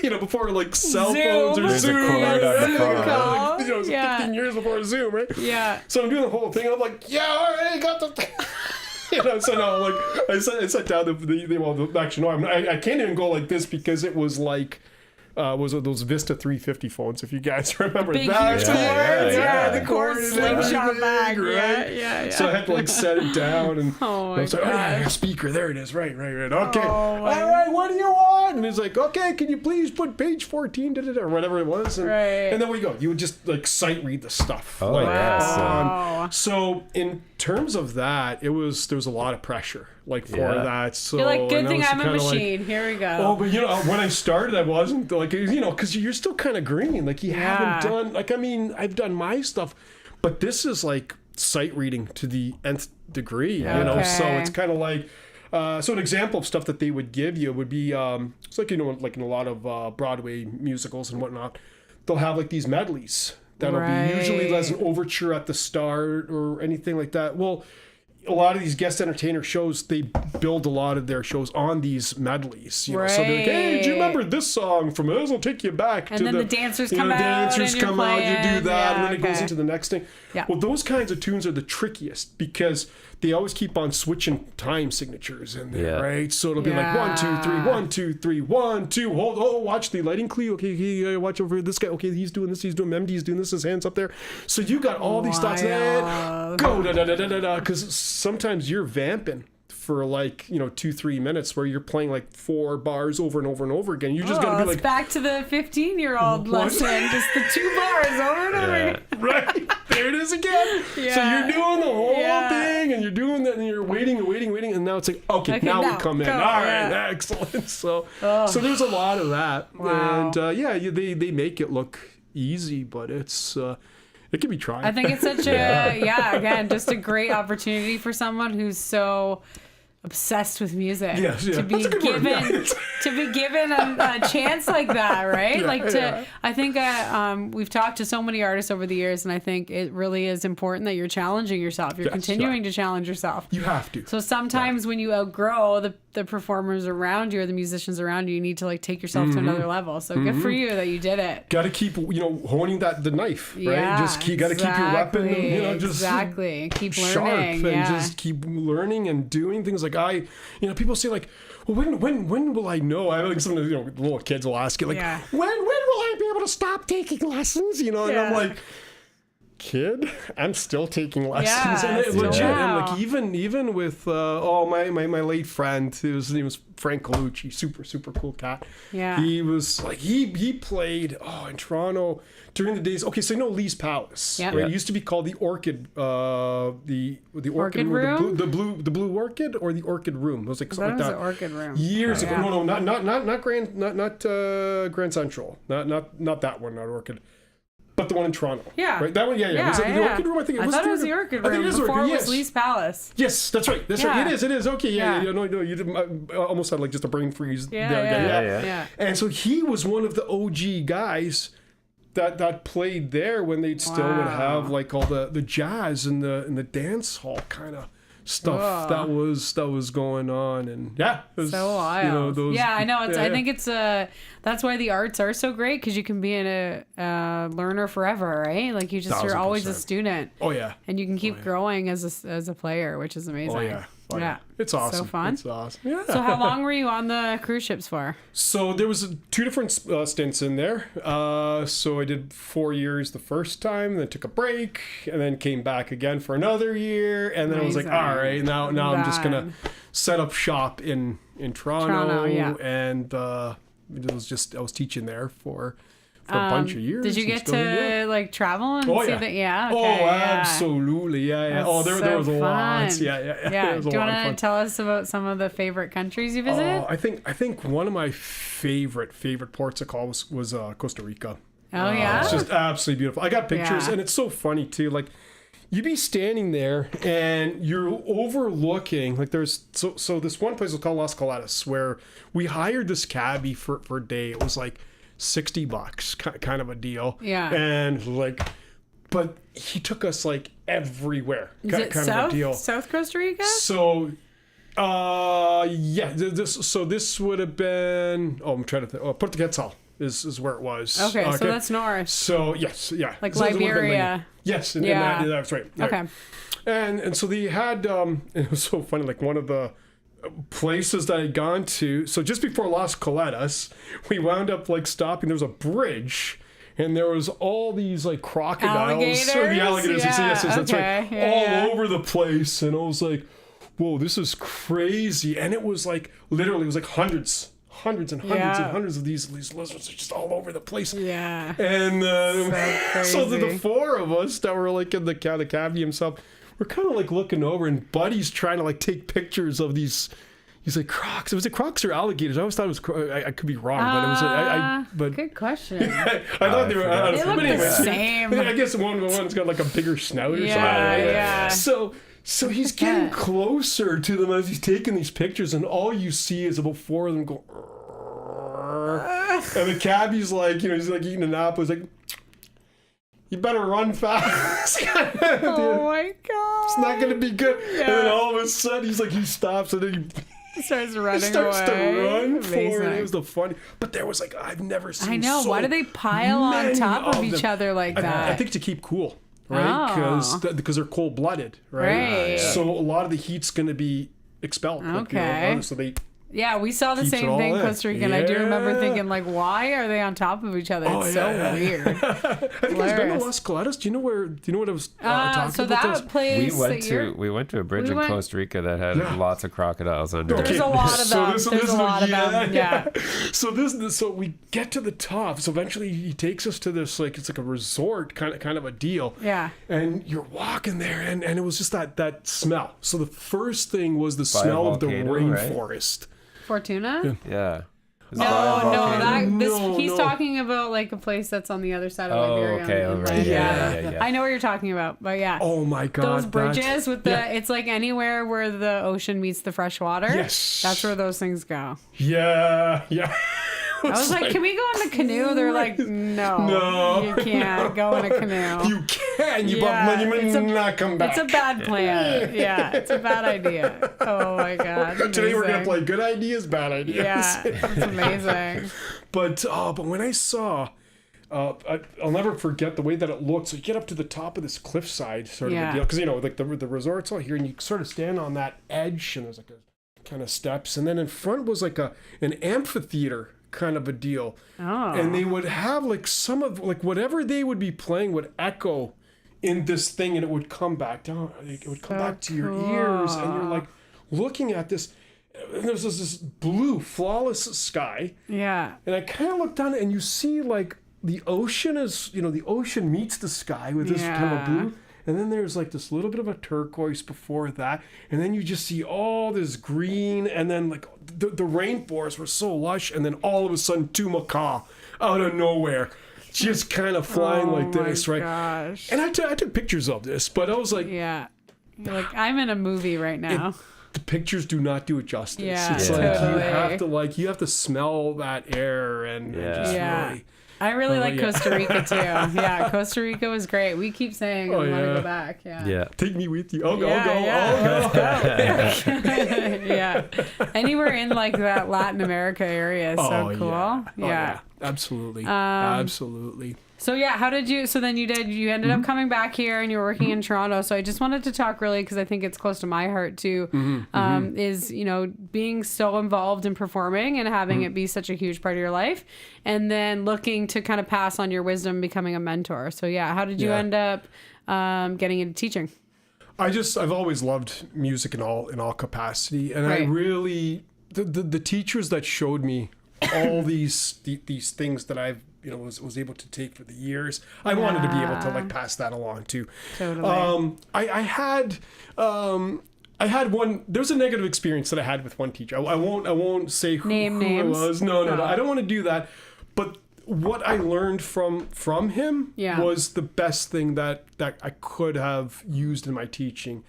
is before like cell phones or There's a Zoom, cord on the phone. It was 15 years before Zoom, right? Yeah. So I'm doing the whole thing. And I'm like, all right, got the. So now, like, I sat down. Actually, no, I can't even go like this because it was like. Was it those Vista 350 phones? If you guys remember Big that, the cord slingshot bag, right? Yeah. So I had to like set it down, and Oh I my was like, God. speaker, there it is, right. Okay, Oh all my- right, what do you want? And he's like, okay, can you please put page 14, or whatever it was, and, Right. and then we go. You would just like sight read the stuff. Oh, like, yeah. Wow. So in terms of that, there was a lot of pressure like for that. So You're like, good and I thing was I'm a kinda machine. Here we go. Oh, but when I started, I wasn't like, because you're still kind of green. Like you haven't done, like, I mean, I've done my stuff, but this is like sight reading to the nth degree, so it's kind of like, so an example of stuff that they would give you would be, it's like, like in a lot of Broadway musicals and whatnot, they'll have like these medleys that'll be usually as an overture at the start or anything like that. Well, a lot of these guest entertainer shows, they build a lot of their shows on these medleys. So they're like, hey, do you remember this song from this? I'll take you back and to then the dancers come out. Dancers come out, you do that, and then it goes okay. into the next thing. Yeah. Well, those kinds of tunes are the trickiest because they always keep on switching time signatures in there, right? So it'll be like 1, 2, 3, 1, 2, 3, 1, 2. Watch the lighting clue. Okay, watch over this guy. Okay, he's doing this. He's doing MD's doing this. His hands up there. So you got all these thoughts. Go da da da da da da. Because sometimes you're vamping for like, 2-3 minutes where you're playing like 4 bars over and over and over again. You just gotta be like, back to the 15-year-old lesson, just the 2 bars over and over again. Right, there it is again. Yeah. So you're doing the whole thing, and you're doing that, and you're waiting, and now it's like, okay, now we come in. All right, excellent. So there's a lot of that. Wow. And they make it look easy, but it's it can be trying. I think it's such again, just a great opportunity for someone who's so obsessed with music to be given a chance like that, right? I think we've talked to so many artists over the years, and I think it really is important that you're challenging yourself. You're continuing to challenge yourself. You have to. So sometimes when you outgrow the performers around you or the musicians around you, you need to like take yourself to another level. So good for you that you did it. Got to keep honing the knife, right? Just got to keep your weapon, just keep learning, sharp, and just keep learning and doing things. Like people say like, well, when will I know? I like some of the little kids will ask you like, when will I be able to stop taking lessons? And I'm like, kid, I'm still taking lessons, and legit. And like even with my late friend, his name was Frank Colucci, super cool cat. Yeah, he was like he played in Toronto during the days. Okay, so Lee's Palace, right? It used to be called the Orchid, the Orchid Room, the Blue Orchid, or the Orchid Room. It was like something like that. The Orchid Room years ago. No, not Grand Central, not that one, not Orchid. But the one in Toronto. Yeah. Right? That one, yeah. Was it the Orchid Room? I think it was. I thought it was the Orchid Room. Before it was Lee's Palace. Yes, that's right. That's right. It is. Okay, No, you didn't. I almost had like just a brain freeze there. Yeah. And so he was one of the OG guys that played there when they still would have like all the jazz and the dance hall kind of stuff that was going on, and it was so wild. I know. I think it's that's why the arts are so great, because you can be a learner forever, right? Like you're always a student. Oh yeah. And you can keep growing as a player, which is amazing. Oh yeah. Yeah, it's awesome. So fun. It's awesome. Yeah. So how long were you on the cruise ships for? So there was 2 different stints in there. So I did 4 years the first time, then took a break, and then came back again for another year, and then I was like, all right, now I'm just gonna set up shop in Toronto, and I was teaching there for a bunch of years. Did you get to like travel and see that? Yeah. Okay, absolutely. Yeah. There was a lot. Yeah. Do you want to tell us about some of the favorite countries you visited? I think one of my favorite ports of call was Costa Rica. Oh yeah. It's just absolutely beautiful. I got pictures, and it's so funny too. Like, you'd be standing there and you're overlooking, like there's so this one place was called Las Caletas, where we hired this cabbie for a day. It was like $60 kind of a deal. Yeah. And like, but he took us like everywhere. Is it kind of a deal. South Costa Rica? So this would have been I'm trying to think. Puerto Quetzal is where it was. Okay, so that's north. So yes, yeah. Like Liberia. Yes, and that's right. Okay. And so they had it was so funny, like one of the places that I'd gone to, so just before Las Caletas, we wound up like stopping. There was a bridge, and there was all these like crocodiles, the alligators. Yes, that's right, all over the place. And I was like, whoa, this is crazy. And it was like literally, it was like hundreds and hundreds of these lizards are just all over the place. Yeah. And so the 4 of us that were like in the cabbie himself, we're kind of like looking over, and Buddy's trying to like take pictures of these. He's like, crocs. Was it crocs or alligators? I always thought it was. I could be wrong, but it was. But good question. I thought they were. They look the same. I guess one's got like a bigger snout or something. Yeah. So he's getting closer to them as he's taking these pictures, and all you see is about 4 of them go. And the cabbie's like, he's like eating an apple. He's like, you better run fast. Oh my God. It's not going to be good. Yeah. And then all of a sudden, he stops, and then he starts running starts to run for it. It was the funny. But there was like, I've never seen. I know. Why do they pile on top of each other like that? I think to keep cool, right? Because they're cold-blooded, right? So a lot of the heat's going to be expelled. Okay. So they Yeah, we saw the Keeps it same all thing in in. Costa Rica, and I do remember Yeah. thinking, like, why are they on top of each other? It's weird. Have you guys been to Las Coladas? Do you know what I was talking So about? that place We went to a bridge in Costa Rica that had lots of crocodiles under it. There's a lot of them. There's a lot of them. Yeah. So we get to the top. So eventually he takes us to this, like, it's like a resort kind of a deal. Yeah. And you're walking there, and it was just that smell. So the first thing was the smell of the rainforest. Fortuna? Yeah. He's talking about like a place that's on the other side of Liberia. Okay, all right. Yeah. I know what you're talking about, but yeah. Oh my God. Those bridges with it's like anywhere where the ocean meets the fresh water. Yes. That's where those things go. Yeah. I was like, can we go in the canoe? They're like, no, you can't go in a canoe. You can, but you might not come back. It's a bad plan. Yeah, it's a bad idea. Oh my God. Amazing. Today we're gonna play good ideas, bad ideas. Yeah, it's amazing. But when I saw, I'll never forget the way that it looked. So you get up to the top of this cliffside sort of a deal, because like the resort's all here, and you sort of stand on that edge, and there's like a kind of steps, and then in front was like an amphitheater kind of a deal. And they would have like some of like whatever they would be playing would echo in this thing, and it would come back down. It would come back to your ears, and you're like looking at this, and there's this blue flawless sky. Yeah. And I kind of looked down, and you see like the ocean is, the ocean meets the sky with this kind of blue. And then there's like this little bit of a turquoise before that. And then you just see all this green. And then like the rainforests were so lush. And then all of a sudden, two macaw out of nowhere, just kind of flying like this, right? Gosh. And I took pictures of this, but I was like, yeah. You're like, I'm in a movie right now. the pictures do not do it justice. Yeah, it's totally. you have to smell that air and just really. I really like Costa Rica too. Yeah, Costa Rica was great. We keep saying we want to go back. Yeah. Take me with you. I'll go. Yeah. Anywhere in like that Latin America area is so cool. Yeah. Absolutely. Absolutely. So yeah, how did you? So then you ended up coming back here, and you were working in Toronto. So I just wanted to talk really because I think it's close to my heart too. Is being so involved in performing and having it be such a huge part of your life, and then looking to kind of pass on your wisdom, becoming a mentor. So yeah, how did you end up getting into teaching? I've always loved music in all capacity, and I really the teachers that showed me all these things that I've was able to take for the years. I wanted to be able to like pass that along too. Totally. I had one. There was a negative experience that I had with one teacher. I won't say who it was. No. I don't want to do that. But what I learned from him was the best thing that I could have used in my teaching,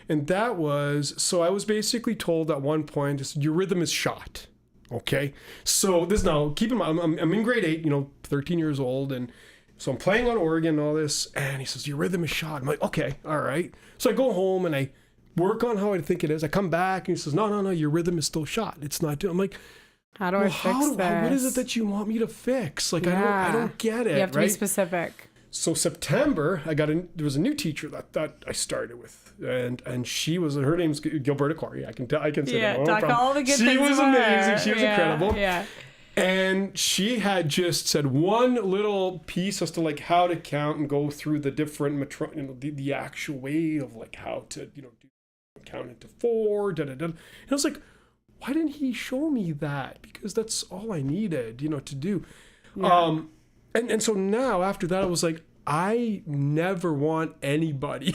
and that was I was basically told at one point, your rhythm is shot. Okay, so this now, keep in mind, I'm in grade 8, 13 years old, and so I'm playing on organ and all this, and he says, your rhythm is shot. I'm like, okay, all right. So I go home and I work on how I think it is. I come back and he says, no, your rhythm is still shot. It's not doing. I'm like, how do I fix this? What is it that you want me to fix? Like, I don't get it. You have to be specific. So September, there was a new teacher that I started with, and she was, her name's Gilberta Corey. I can say that. Talk all the good things. She was amazing. She was incredible. Yeah. And she had just said one little piece as to like how to count and go through the different the actual way of like how to count into 4. And I was like, why didn't he show me that? Because that's all I needed, to do. Yeah. And so now after that, I was like, I never want anybody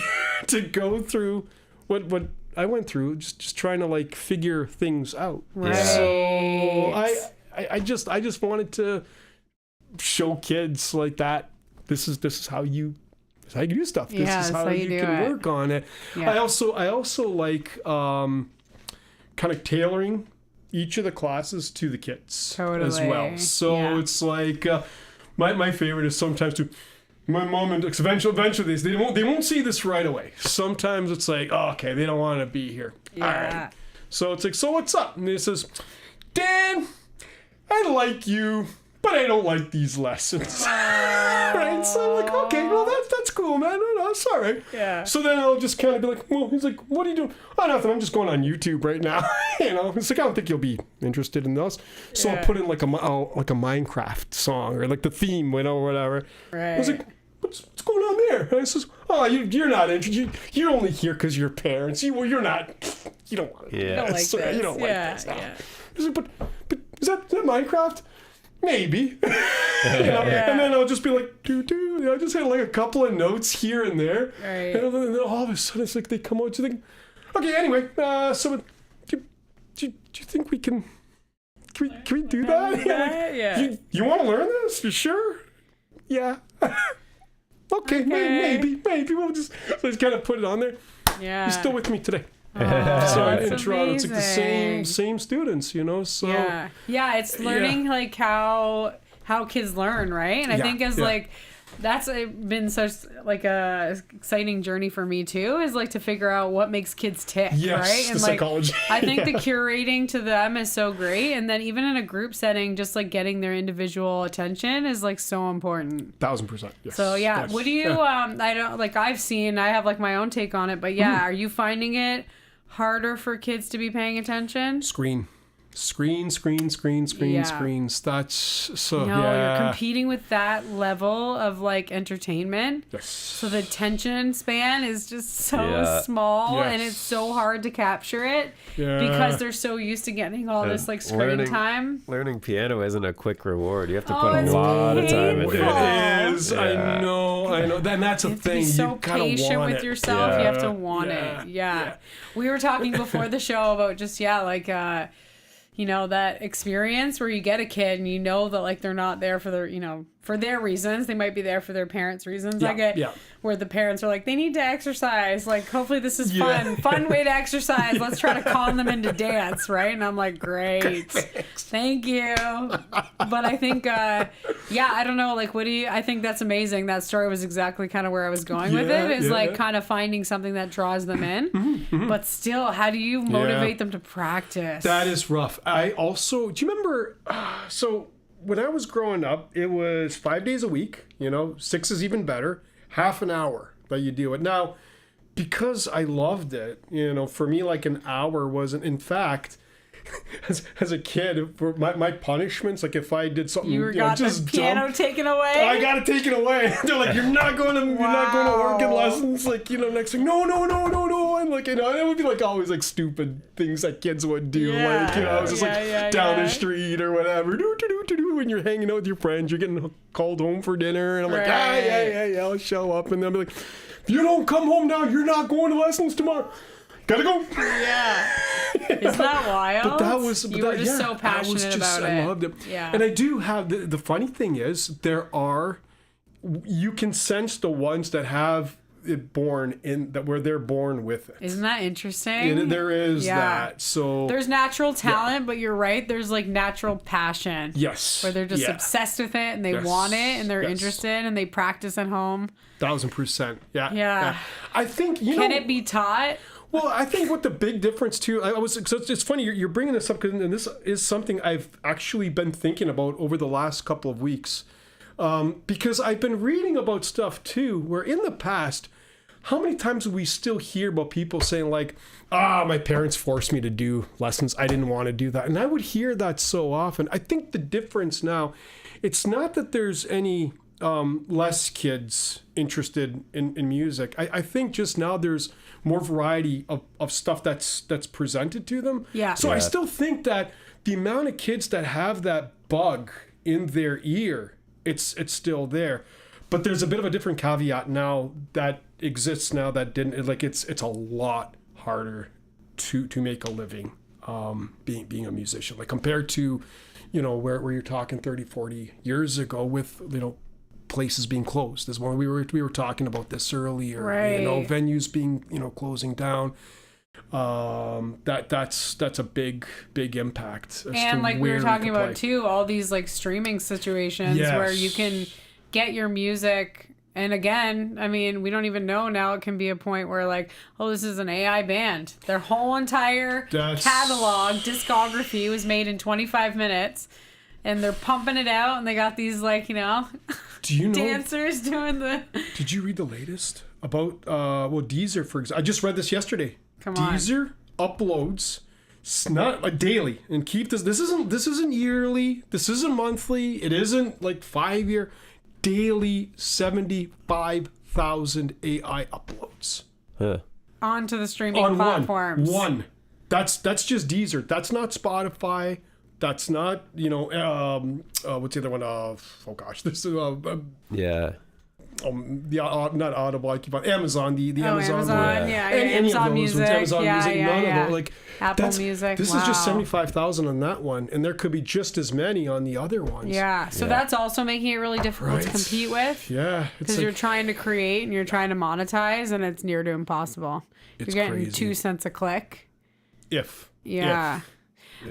to go through what I went through, just trying to like figure things out. Right. So I just wanted to show kids like that. This is how you do stuff. This is how you can work on it. Yeah. I also like kind of tailoring each of the classes to the kids as well. So it's like my favorite is sometimes to my mom and eventually they won't see this right away. Sometimes it's like, oh, okay, they don't want to be here. Yeah. All right. So it's like, so what's up? And he says, Dan, I like you, but I don't like these lessons. Right? So I'm like, okay, well, that's cool, man. No, it's all right. Yeah. So then I'll just kind of be like, well, he's like, what are you doing? Oh, nothing. I'm just going on YouTube right now. It's like, I don't think you'll be interested in those. So I'll put in like a Minecraft song or like the theme, whatever. Right. I was like, what's going on there? And I says, oh, you're not interested. You're only here because your parents. You're not. You don't want to. You don't like so, this. You don't like Yeah. this. I was like, but is that Minecraft? Maybe. And then I'll just be like, doo. I just had like a couple of notes here and there. Right. And then all of a sudden it's like they come out to think, okay, anyway, so do you think we can we do that? Yeah. You want to learn this? You sure? Yeah. Okay. Maybe we'll just kind of put it on there. Yeah. He's still with me today. Oh, So in that's Toronto, it's like the amazing. same students, So yeah, it's learning like how kids learn, right? And I think like that's been such like a exciting journey for me too, is like to figure out what makes kids tick, right? And the like psychology. I think the curating to them is so great, and then even in a group setting, just like getting their individual attention is like so important. 1,000%. Yes. So Yes. what do you I don't like I have like my own take on it, but are you finding it harder for kids to be paying attention? Screens. That's so. You're competing with that level of like entertainment. Yes. So the attention span is just so small, and it's so hard to capture it because they're so used to getting all this like screen time. Learning piano isn't a quick reward. You have to Oh, put a it's lot of time into painful. it. It is. Yeah. I know. Then that's a You have to thing. be so You gotta patient want with it. yourself. Yeah. You have to want it. Yeah. We were talking before the show about just that experience where you get a kid and you know that like they're not there for their reasons. They might be there for their parents' reasons. Where the parents are like, they need to exercise. Like, hopefully this is fun way to exercise. Let's try to calm them into dance, right? And I'm like, great, thank you. But I think, I don't know. Like, I think that's amazing. That story was exactly kind of where I was going with it. Is like kind of finding something that draws them in, but still, how do you motivate them to practice? That is rough. I also, do you remember? So when I was growing up, it was 5 days a week. 6 is even better. Half an hour that you do it. Now, because I loved it, for me, like an hour wasn't. In fact, as a kid, for my punishments, like if I did something, got just the piano dumb, taken away. I got it taken away. They're like, you're not going to organ lessons. Like, next thing, no. And like, it would be like always like stupid things that kids would do. Like, I was just down the street or whatever. When you're hanging out with your friends, you're getting called home for dinner. And I'm like, yeah, I'll show up. And they'll be like, if you don't come home now, you're not going to lessons tomorrow. Gotta go. Yeah. Isn't that wild? But that was you were just so passionate about it. I loved it. Yeah. And I do have the funny thing is you can sense the ones that have it born in that where they're born with it. Isn't that interesting? There is that. So there's natural talent, but you're right. There's like natural passion. Yes. Where they're just obsessed with it and they want it and they're interested and they practice at home. 1,000%. Yeah. I think Can it be taught? Well, I think what the big difference too, so it's funny you're bringing this up because this is something I've actually been thinking about over the last couple of weeks, because I've been reading about stuff too, where in the past, how many times do we still hear about people saying like, my parents forced me to do lessons, I didn't want to do that, and I would hear that so often. I think the difference now, it's not that there's any less kids interested in music. I think just now there's more variety of stuff that's presented to them. Yeah. So I still think that the amount of kids that have that bug in their ear, it's still there. But there's a bit of a different caveat now that exists now that didn't, like it's a lot harder to make a living being a musician, like compared to where you're talking 30, 40 years ago with places being closed. As one we were talking about this earlier, right. Venues being closing down. That's a big impact. And like we were talking about too, all these like streaming situations where you can get your music. And again, I mean, we don't even know now. It can be a point where like, oh, this is an AI band. Their whole entire catalog, discography was made in 25 minutes. and they're pumping it out, and they got these like, Do you know? dancers doing the. Did you read the latest about Deezer, for example? I just read this yesterday. Come on. Deezer uploads not like daily, and keep this. This isn't yearly. This isn't monthly. It isn't like 5-year. Daily 75,000 AI uploads. Huh. Onto the streaming On platforms. One. That's just Deezer. That's not Spotify. That's not, what's the other one? Oh gosh, this is Yeah. not Audible. I keep on Amazon. The Amazon. Amazon, Amazon Music. Amazon Music. None of them. Like Apple Music. This is just 75,000 on that one, and there could be just as many on the other ones. Yeah. So that's also making it really difficult to compete with. Yeah. Because you're trying to create and you're trying to monetize, and it's near to impossible. You're getting crazy. 2 cents a click. If.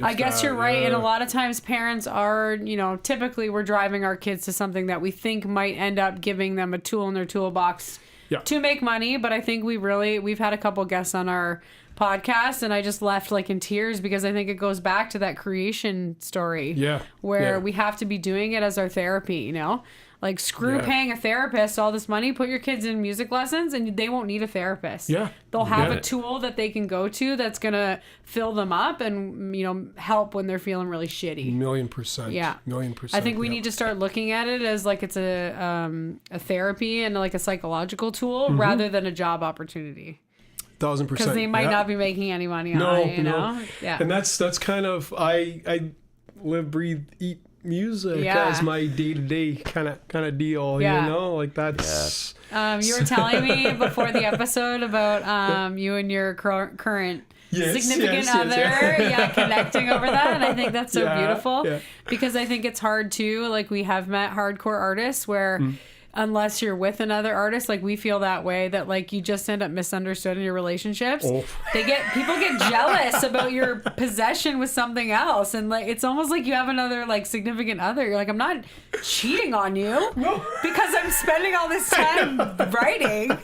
I guess you're right. And a lot of times parents are, typically we're driving our kids to something that we think might end up giving them a tool in their toolbox to make money. But I think we've had a couple guests on our podcast, and I just left like in tears because I think it goes back to that creation story. Yeah. Where we have to be doing it as our therapy, Like, screw paying a therapist all this money. Put your kids in music lessons, and they won't need a therapist. Yeah. They'll have a tool that they can go to that's going to fill them up and, help when they're feeling really shitty. 1,000,000%. Yeah. 1,000,000%. I think we need to start looking at it as like it's a therapy and like a psychological tool rather than a job opportunity. 1,000%. Because they might not be making any money on it, No. Yeah. And that's kind of, I live, breathe, eat music as my day-to-day kind of deal, like that's you were telling me before the episode about you and your current significant other connecting over that, and I think that's so beautiful because I think it's hard too, like we have met hardcore artists where unless you're with another artist, like we feel that way, that like you just end up misunderstood in your relationships. People get jealous about your possession with something else, and like it's almost like you have another like significant other. You're like, I'm not cheating on you because I'm spending all this time writing.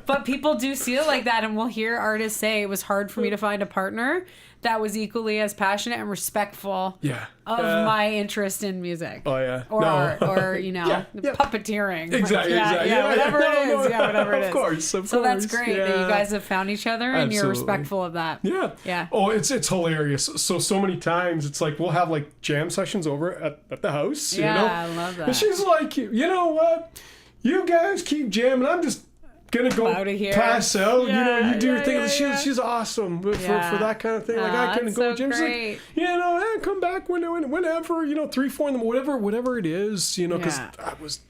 But people do see it like that, and we'll hear artists say it was hard for me to find a partner that was equally as passionate and respectful of my interest in music. Oh, yeah. Or art, or, puppeteering. Exactly. Whatever it is. Whatever it is. Of course. So that's great that you guys have found each other and you're respectful of that. Yeah. Oh, it's hilarious. So many times it's like we'll have like jam sessions over at the house. I love that. And she's like, you know what? You guys keep jamming. I'm just gonna go pass out. You do your thing. She's awesome for that kind of thing. Like I couldn't go to gym. She's like, come back whenever. 3, 4 in the whatever it is. Because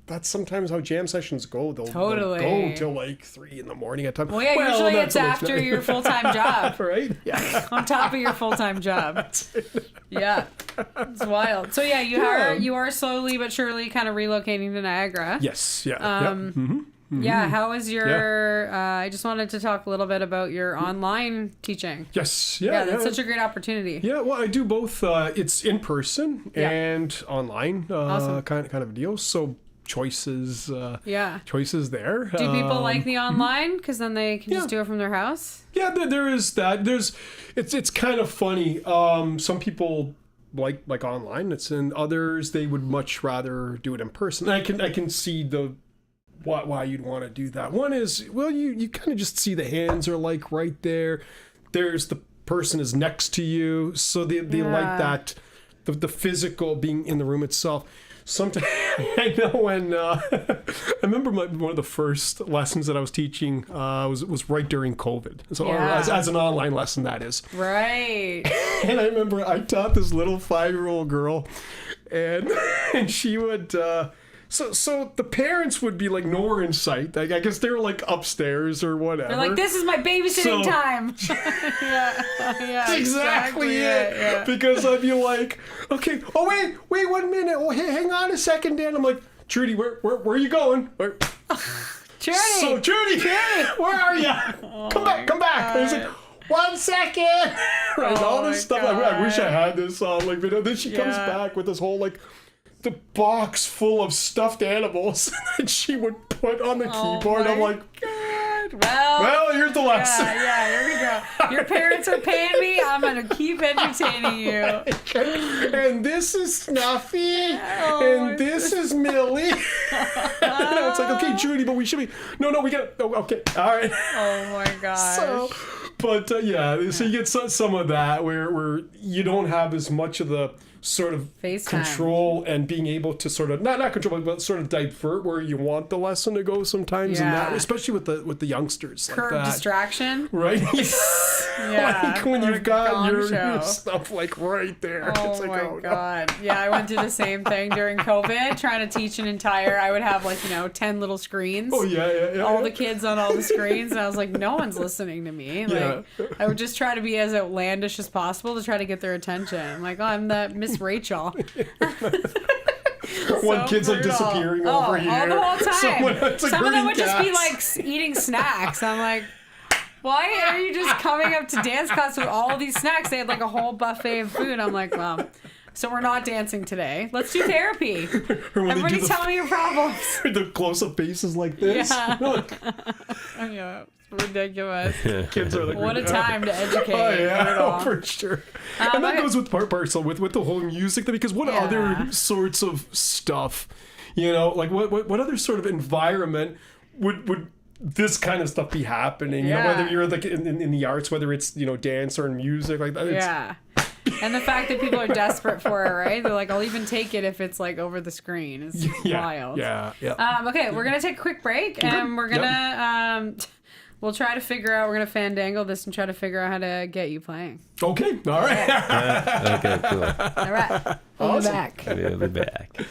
that's sometimes how jam sessions go. They'll go till like 3 in the morning at time. Well, usually it's after your full-time job. Right? Yeah. On top of your full-time job. Yeah. It's wild. So you are slowly but surely kind of relocating to Niagara. Yes. Yeah. Yeah, how was your I just wanted to talk a little bit about your online teaching. Yes. That's such a great opportunity. Yeah, well, I do both. It's in person and online awesome. kind of deal. So choices there. Do people like the online because then they can just do it from their house? Yeah, there is that. It's kind of funny. Some people like online. It's in others they would much rather do it in person. I can see why you'd want to do that. One is, well, you kind of just see the hands are like right there. There's the person is next to you, so they like that, the physical being in the room itself. Sometimes I know when I remember one of the first lessons that I was teaching was right during COVID. So as an online lesson, that is. Right. And I remember I taught this little 5-year-old girl, and she would. So the parents would be like nowhere in sight. I guess they were like upstairs or whatever. They're like, this is my babysitting time. That's exactly it. Yeah. Because I'd be like, okay, oh wait 1 minute. Oh, hey, hang on a second, Dan. I'm like, Trudy, where are you going? Trudy. So Trudy, where are you? Come back. And he's like, 1 second. Right, all this stuff. I wish I had this like video. Then she comes back with this whole like. The box full of stuffed animals that she would put on the keyboard. I'm like, God. Well, here's the lesson. Yeah, here we go. Your parents are paying me. I'm going to keep entertaining you. And this is Snuffy. And this is Millie. It's like, okay, Judy, but we should be. No, we got. Oh, okay. All right. Oh my gosh. So you get some of that where you don't have as much of the sort of FaceTime. Control and being able to sort of not control but sort of divert where you want the lesson to go sometimes, and that especially with the youngsters curb like that. Distraction, right? Like when you've got your stuff like right there. Oh it's like, my god. No. Yeah, I went through the same thing during COVID, trying to teach I would have 10 little screens. Oh yeah. All the kids on all the screens, and I was like, no one's listening to me. I would just try to be as outlandish as possible to try to get their attention. I'm like, oh, I'm the Miss Rachel. One kid's like disappearing over here. All the whole time. Some of them would just be cats. like eating snacks. I'm like, why are you just coming up to dance class with all these snacks? They had like a whole buffet of food. I'm like, well, so we're not dancing today. Let's do therapy. Everybody tell me your problems. The close-up faces like this. Yeah. Yeah. Ridiculous. Kids are like, what a time to educate. Oh yeah, for sure. And that goes with parcel with the whole music, because what other sorts of stuff, like what other sort of environment would this kind of stuff be happening? Whether you're like in the arts, whether it's dance or in music like that. Yeah. And the fact that people are desperate for it, right? They're like, I'll even take it if it's like over the screen. It's wild. Yeah. Okay, we're gonna take a quick break, and we're gonna we'll try to figure out. We're gonna fandangle this and try to figure out how to get you playing. Okay. All right. Okay. Cool. All right. We'll be back. We'll be back.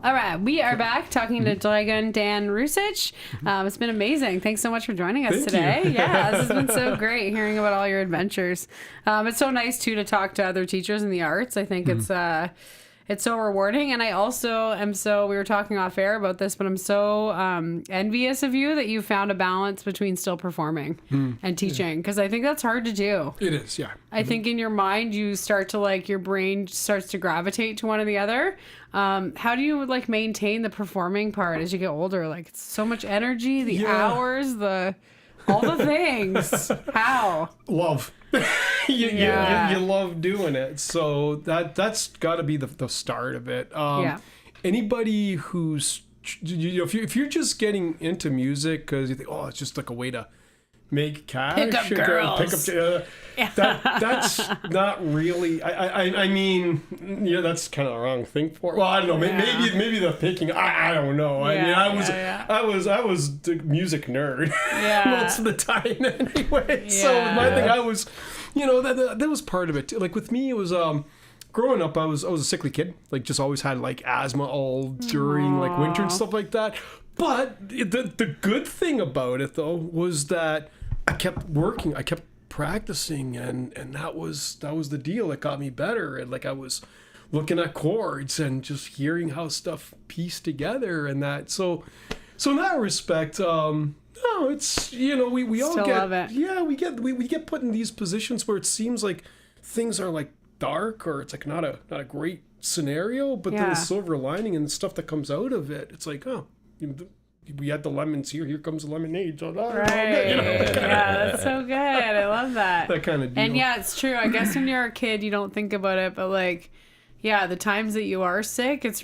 All right, we are back talking to Dragan Dan Rusic. It's been amazing. Thanks so much for joining us today. Yeah, this has been so great hearing about all your adventures. It's so nice too to talk to other teachers in the arts. I think it's it's so rewarding. And I also am we were talking off air about this, but I'm so envious of you that you found a balance between still performing and teaching, because I think that's hard to do. It is, yeah. I think in your mind you start to like, your brain starts to gravitate to one or the other. How do you like maintain the performing part as you get older? Like, it's so much energy, the hours, all the things. How? Love. You love doing it. So that's got to be the start of it. Anybody who's, if you're just getting into music because you think, oh, it's just like a way to make cash, pick up girls. That's not really. I mean, that's kind of the wrong thing for. Well, I don't know. Maybe the picking. I don't know. I was the music nerd most of the time anyway. So my thing, I was, that was part of it too. Like with me, it was growing up, I was a sickly kid. Like just always had like asthma all during like winter and stuff like that. But the good thing about it though was that I kept working, I kept practicing, and that was the deal that got me better. And like I was looking at chords and just hearing how stuff pieced together and that. So in that respect, no, it's we all still get love it. Yeah, we get put in these positions where it seems like things are like dark or it's like not a great scenario, but then the silver lining and the stuff that comes out of it, it's like, oh, we had the lemons here comes the lemonade. So right. That's so good. I love that. That kind of deal. And it's true. I guess when you're a kid, you don't think about it, but like, the times that you are sick, it's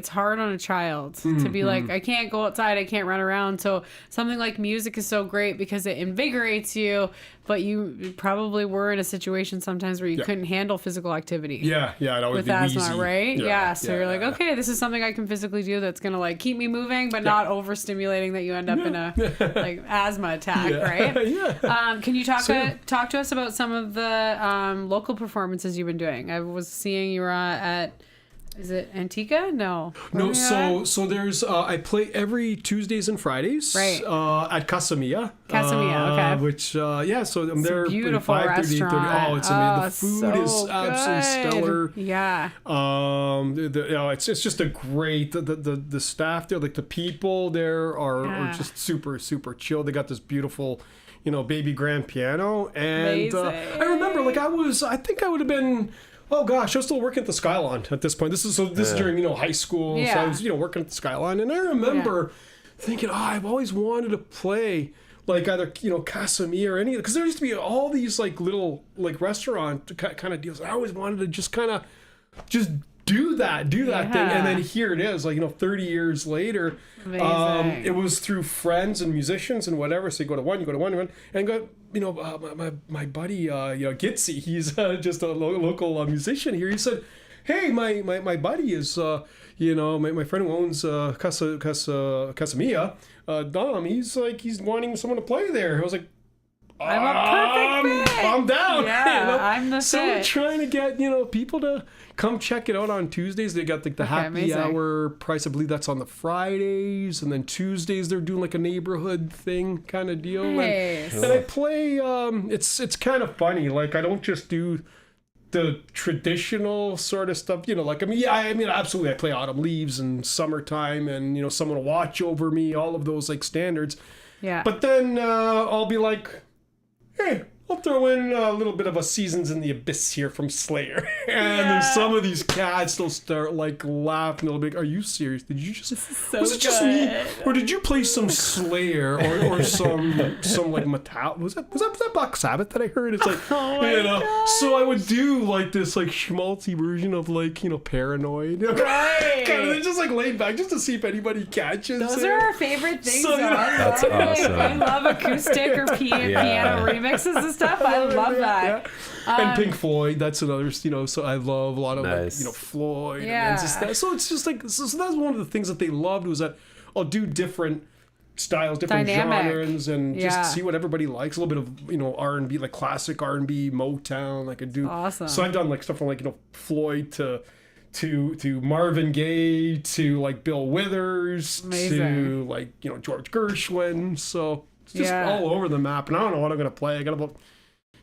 hard on a child to be like, I can't go outside, I can't run around. So something like music is so great because it invigorates you, but you probably were in a situation sometimes where you couldn't handle physical activity. It always with be asthma, wheezy. right? So you're like, okay, this is something I can physically do that's gonna like keep me moving, but not overstimulating that you end up in a like asthma attack, right? Can you talk to us about some of the local performances you've been doing? I was seeing you were at. Is it Antigua? No. So there's I play every Tuesdays and Fridays. Right. At Casamia. Okay. Which so I'm there. Beautiful 5:30, restaurant. 8:30. Oh, it's amazing. The food is absolutely stellar. Yeah. It's just a great the staff there, like the people there are just super chill. They got this beautiful, baby grand piano, and I remember like I think I would have been. Oh gosh, I was still working at the Skyline at this point. This is during high school, so I was working at the Skyline, and I remember thinking, I've always wanted to play like either Casamia or any, because there used to be all these like little like restaurant kind of deals. I always wanted to just kind of just do that thing, and then here it is, like 30 years later. Amazing. It was through friends and musicians and whatever. So you go to one, and go. My buddy Gitsy, he's just a local musician here. He said, "Hey, my buddy is my friend who owns Casamia, Dom. He's wanting someone to play there." I was like, I'm a perfect fit. I'm down. Yeah, I'm the so fit. we're trying to get people to come check it out on Tuesdays. They got like the happy hour price. I believe that's on the Fridays, and then Tuesdays they're doing like a neighborhood thing kind of deal. Nice. And I play. It's kind of funny. Like I don't just do the traditional sort of stuff. Absolutely. I play Autumn Leaves and Summertime, and Someone to Watch Over Me. All of those like standards. Yeah. But then I'll be like, hey, I'll throw in a little bit of a Seasons in the Abyss here from Slayer. And then some of these cats will start like laughing a little bit. Are you serious? Did you just was it just me? Or did you play some Slayer or some like metal? Was that Black Sabbath that I heard? It's like so I would do like this like schmaltzy version of like Paranoid. Right. Kind of just like laid back just to see if anybody catches Those it. are our favorite things. So, That's awesome. I love acoustic or piano remixes and stuff. I love that. And Pink Floyd, that's another, so I love a lot of Nice. Floyd. And just that. So it's just like, so that's one of the things that they loved was that I'll do different styles, different genres, and just see what everybody likes. A little bit of, R&B, like classic R&B, Motown. I could do. Awesome. So I've done like stuff from like, Amazing. Floyd to Marvin Gaye to like Bill Withers to like, George Gershwin. So it's just all over the map. And I don't know what I'm going to play. I got about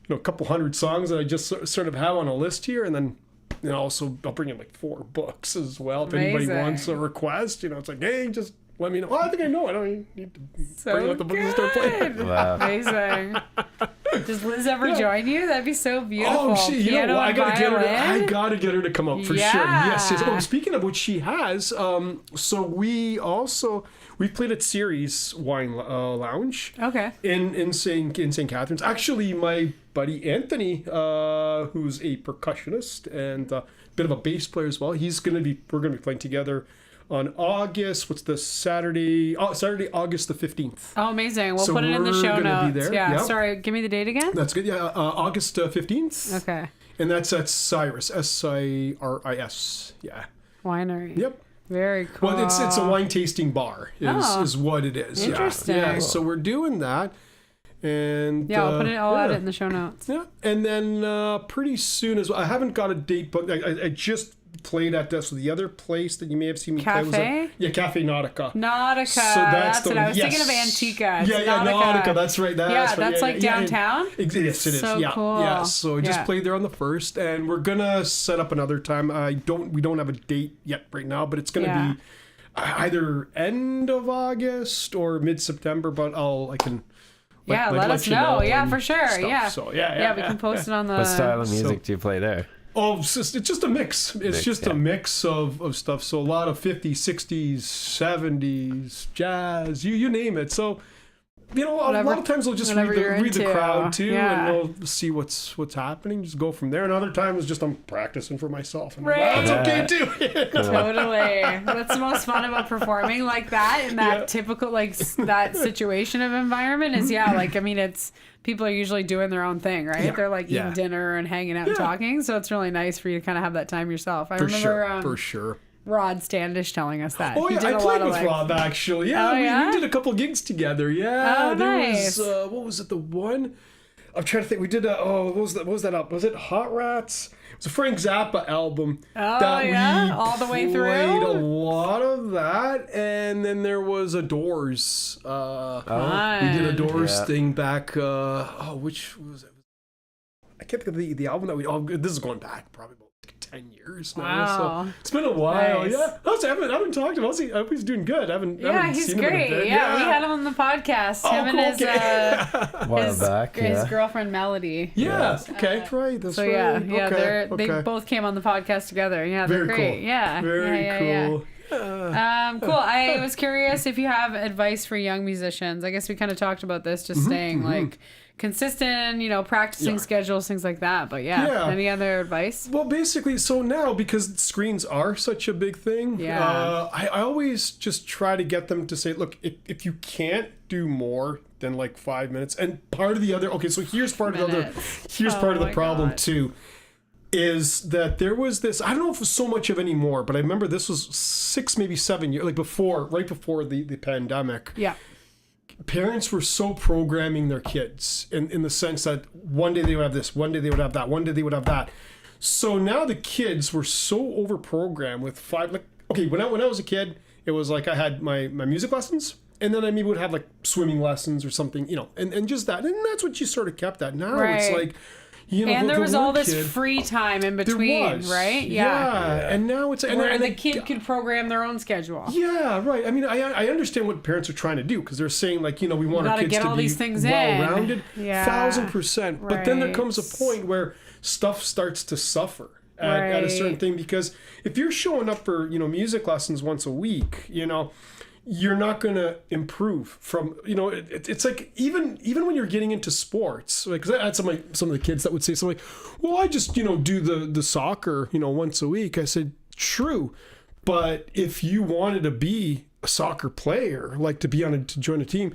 a couple hundred songs that I just sort of have on a list here, and then And also, I'll bring in like 4 books as well. If anybody wants a request, it's like, hey, just let me know. Oh, I think I know. I don't need to bring out the book and start playing. Wow. Amazing. Does Liz ever join you? That'd be so beautiful. Oh, Piano I gotta and violin? I gotta get her to come out for sure. Yes. Oh, speaking of which, she has. So we've played at Ceres Wine Lounge. Okay. In St. Catharines. Actually, my buddy Anthony, who's a percussionist and a bit of a bass player as well, we're gonna be playing together on Saturday, August the 15th. Oh, amazing. We'll put it in the show notes. Be there. Yeah. Yep. Sorry, give me the date again. That's good. Yeah, August 15th. Okay. And that's at Cyrus, Siris. Yeah. Winery. Yep. Very cool. Well, it's a wine tasting bar is what it is. Interesting. Yeah. So we're doing that. And I'll add it in the show notes. Yeah. And then pretty soon as well, I haven't got a date booked. I just played at this. So the other place that you may have seen me play was Cafe Nautica. Nautica. So that's what I was thinking of. Antica. Nautica. That's right. That's like downtown. Yes, it is. So cool. Yeah. So I just played there on the 1st, and we're gonna set up another time. We don't have a date yet right now, but it's gonna be either end of August or mid-September. But I can. Let us know. Yeah, for sure. Stuff. Yeah. So we can post it on the. What style of music do you play there? Oh, it's just a mix. It's just a mix of stuff. So a lot of 50s, 60s, 70s, jazz, you name it. So, a lot of times they'll just read the crowd too, and they'll see what's happening. Just go from there. And other times just I'm practicing for myself. And right. That's okay too. Totally. That's the most fun about performing like that in that typical that situation of environment is it's. People are usually doing their own thing, right? Yeah. They're like eating dinner and hanging out and talking. So it's really nice for you to kind of have that time yourself. I remember for sure. Rod Standish telling us that. Oh, yeah. I played with Rob, actually. Yeah, we did a couple gigs together. Yeah. Oh, nice. There was, what was it, the one? I'm trying to think. We did what was that up? Was it Hot Rats? It was a Frank Zappa album. Oh, we all the way through? Played a lot of that. And then there was a Doors. We did a Doors thing back. Which was it? I can't think of the album that this is going back probably about 10 years now. Wow. So it's been a while. Nice. Yeah. I haven't talked to him. I hope he's doing good. I haven't he's seen great. him in a bit. Yeah, we had him on the podcast. Him and his girlfriend Melody. Yeah. Okay. Right. That's right. They both came on the podcast together. Yeah, they're great. Cool. Yeah. Very cool. Cool. I was curious if you have advice for young musicians. I guess we kind of talked about this, just staying like consistent, practicing schedules, things like that. But any other advice? Well, basically, so now because screens are such a big thing, I always just try to get them to say, look, if you can't do more than like 5 minutes, and part of the other, so here's part of the problem too. Is that there was this, I don't know if it was so much of anymore, but I remember this was 6, maybe 7 years, right before the pandemic. Yeah. Parents were so programming their kids in the sense that one day they would have this, one day they would have that, one day they would have that. So now the kids were so over-programmed with when I was a kid, it was like I had my music lessons, and then I maybe would have like swimming lessons or something, and just that. And that's what you sort of kept at. Now it's like, and there was all this free time in between, right? Yeah. And now it's... And the kid could program their own schedule. Yeah, right. I mean, I understand what parents are trying to do, because they're saying, like, we want our kids to be well-rounded. 1,000%. Right. But then there comes a point where stuff starts to suffer at a certain thing, because if you're showing up for, music lessons once a week, you're not going to improve from, it's like, even when you're getting into sports, like, 'cause I had some of the kids that would say something like, well, I just, do the soccer, once a week. I said, true. But if you wanted to be a soccer player, like to join a team,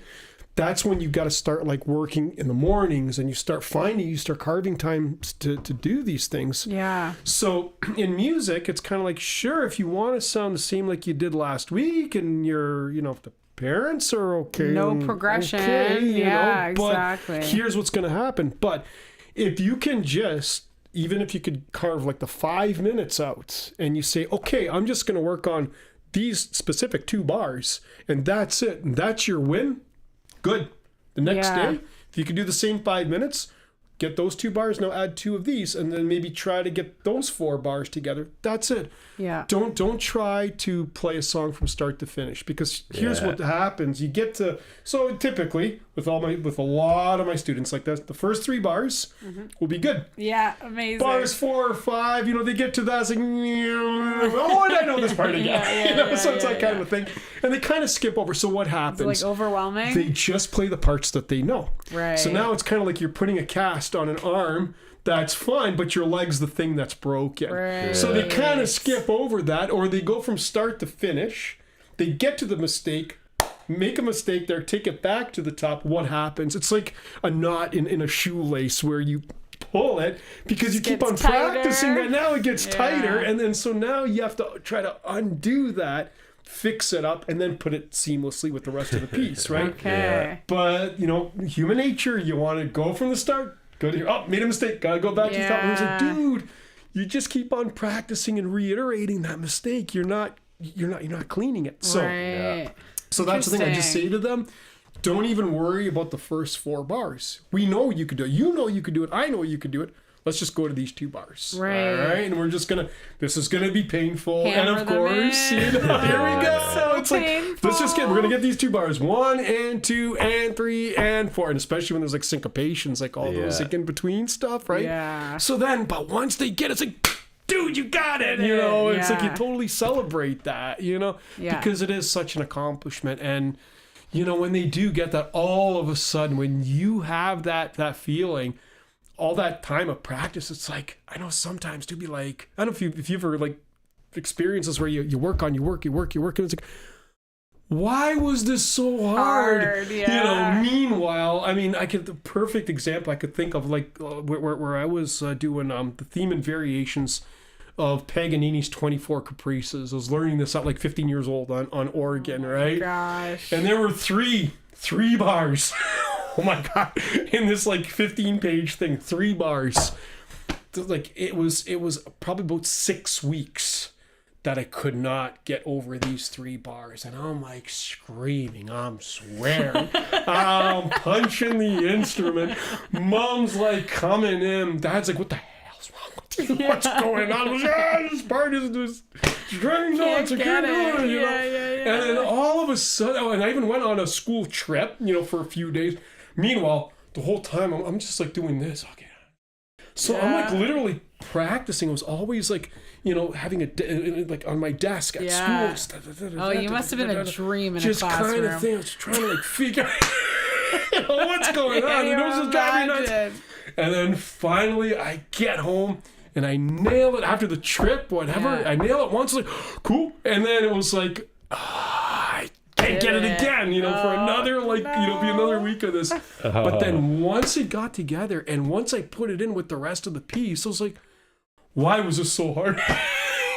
that's when you got to start like working in the mornings, and you start carving time to do these things. Yeah. So in music, it's kind of like, sure, if you want to sound the same like you did last week, and you're, if the parents are okay. No progression. Exactly. But here's what's going to happen. But if you can even if you could carve like the 5 minutes out, and you say, okay, I'm just going to work on these specific 2 bars, and that's it. And that's your win. Good. The next day, if you can do the same 5 minutes, get those 2 bars, now add 2 of these, and then maybe try to get those 4 bars together. That's it. Yeah. Don't try to play a song from start to finish, because here's what happens. You get to, so typically with a lot of my students like this, the first 3 bars will be good. Yeah, amazing. Bars 4 or 5, they get to that, it's like, oh, and I know this part again. So it's that kind of a thing. And they kind of skip over. So what happens? It's like overwhelming. They just play the parts that they know. Right. So now it's kind of like you're putting a cast on an arm. That's fine, but your leg's the thing that's broken. Right. So they kind of skip over that, or they go from start to finish. They get to the mistake, make a mistake there, take it back to the top. What happens? It's like a knot in a shoelace where you pull it because you keep on practicing that. Now it gets tighter, and then so now you have to try to undo that, fix it up, and then put it seamlessly with the rest of the piece, right? Okay. But human nature, you want to go from the start. Go to here. Made a mistake. Gotta go back to the top. And it's like, dude, you just keep on practicing and reiterating that mistake. You're not cleaning it. So, so that's the thing. I just say to them, don't even worry about the first 4 bars. We know you could do it. You know you could do it. I know you could do it. Let's just go to these 2 bars. Right. All right. And we're just this is gonna be painful. Hammer and of course, here we go. So it's like, we're gonna get these 2 bars. 1 and 2 and 3 and 4. And especially when there's like syncopations, like all those like in between stuff, right? Yeah. So then, but once they get it, it's like, dude, you got it. It's like you totally celebrate that, because it is such an accomplishment. And when they do get that, all of a sudden, when you have that feeling, all that time of practice, it's like, I know sometimes to be like, I don't know if you've ever like experiences where you work on, you work, and it's like, why was this so hard? Meanwhile, I mean, the perfect example I could think of, like where I was doing the theme and variations of Paganini's 24 Caprices. I was learning this at like 15 years old on organ, right? Gosh. And there were three bars. Oh my God. In this like 15-page thing, 3 bars. Like it was probably about 6 weeks that I could not get over these 3 bars. And I'm like screaming, I'm swearing, I'm punching the instrument. Mom's like coming in. Dad's like, what the hell's wrong with you? What's going on? I was like, this part is this string notes. I can't do it, And then all of a sudden, and I even went on a school trip, for a few days. Meanwhile, the whole time I'm just like doing this. Okay. So I'm like literally practicing. It was always like, having like on my desk at school. Oh, you must have been a dream in just a classroom. Just kind of thing. I was trying to like figure out what's going on. And it was just driving me nuts. And then finally I get home and I nail it after the trip, whatever. I nail it once, like, cool. And then it was like, I can't get it again, for another, like, be another week of this. But then once it got together and once I put it in with the rest of the piece, I was like, why was this so hard?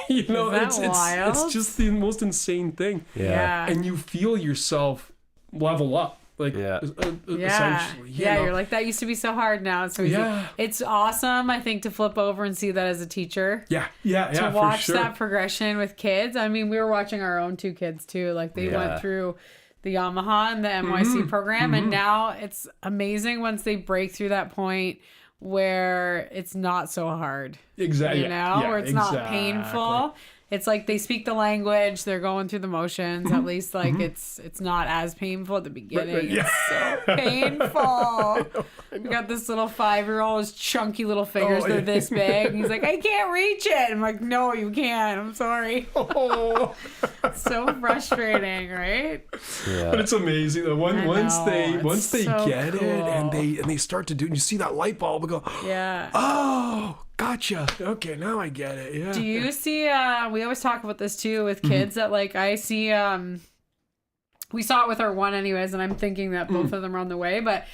It's just the most insane thing. Yeah. And you feel yourself level up. Like, essentially. You're like, that used to be so hard, now it's so easy. It's awesome, I think, to flip over and see that as a teacher. To watch that progression with kids. I mean, we were watching our own 2 kids too. Like, they went through the Yamaha and the NYC program, and now it's amazing once they break through that point where it's not so hard. Exactly. Where it's not painful. It's like they speak the language, they're going through the motions, at least like it's not as painful at the beginning. It's so painful. We got this little 5-year-old, his chunky little fingers, they're this big. And he's like, I can't reach it. I'm like, no, you can't. I'm sorry. It's so frustrating, right? Yeah. But it's amazing though. Once they so get cool. it and they start to do it, and you see that light bulb and go, oh, gotcha. Okay, now I get it. Yeah. Do you see, we always talk about this too with kids, that like I see, we saw it with our one anyways, and I'm thinking that both of them are on the way, but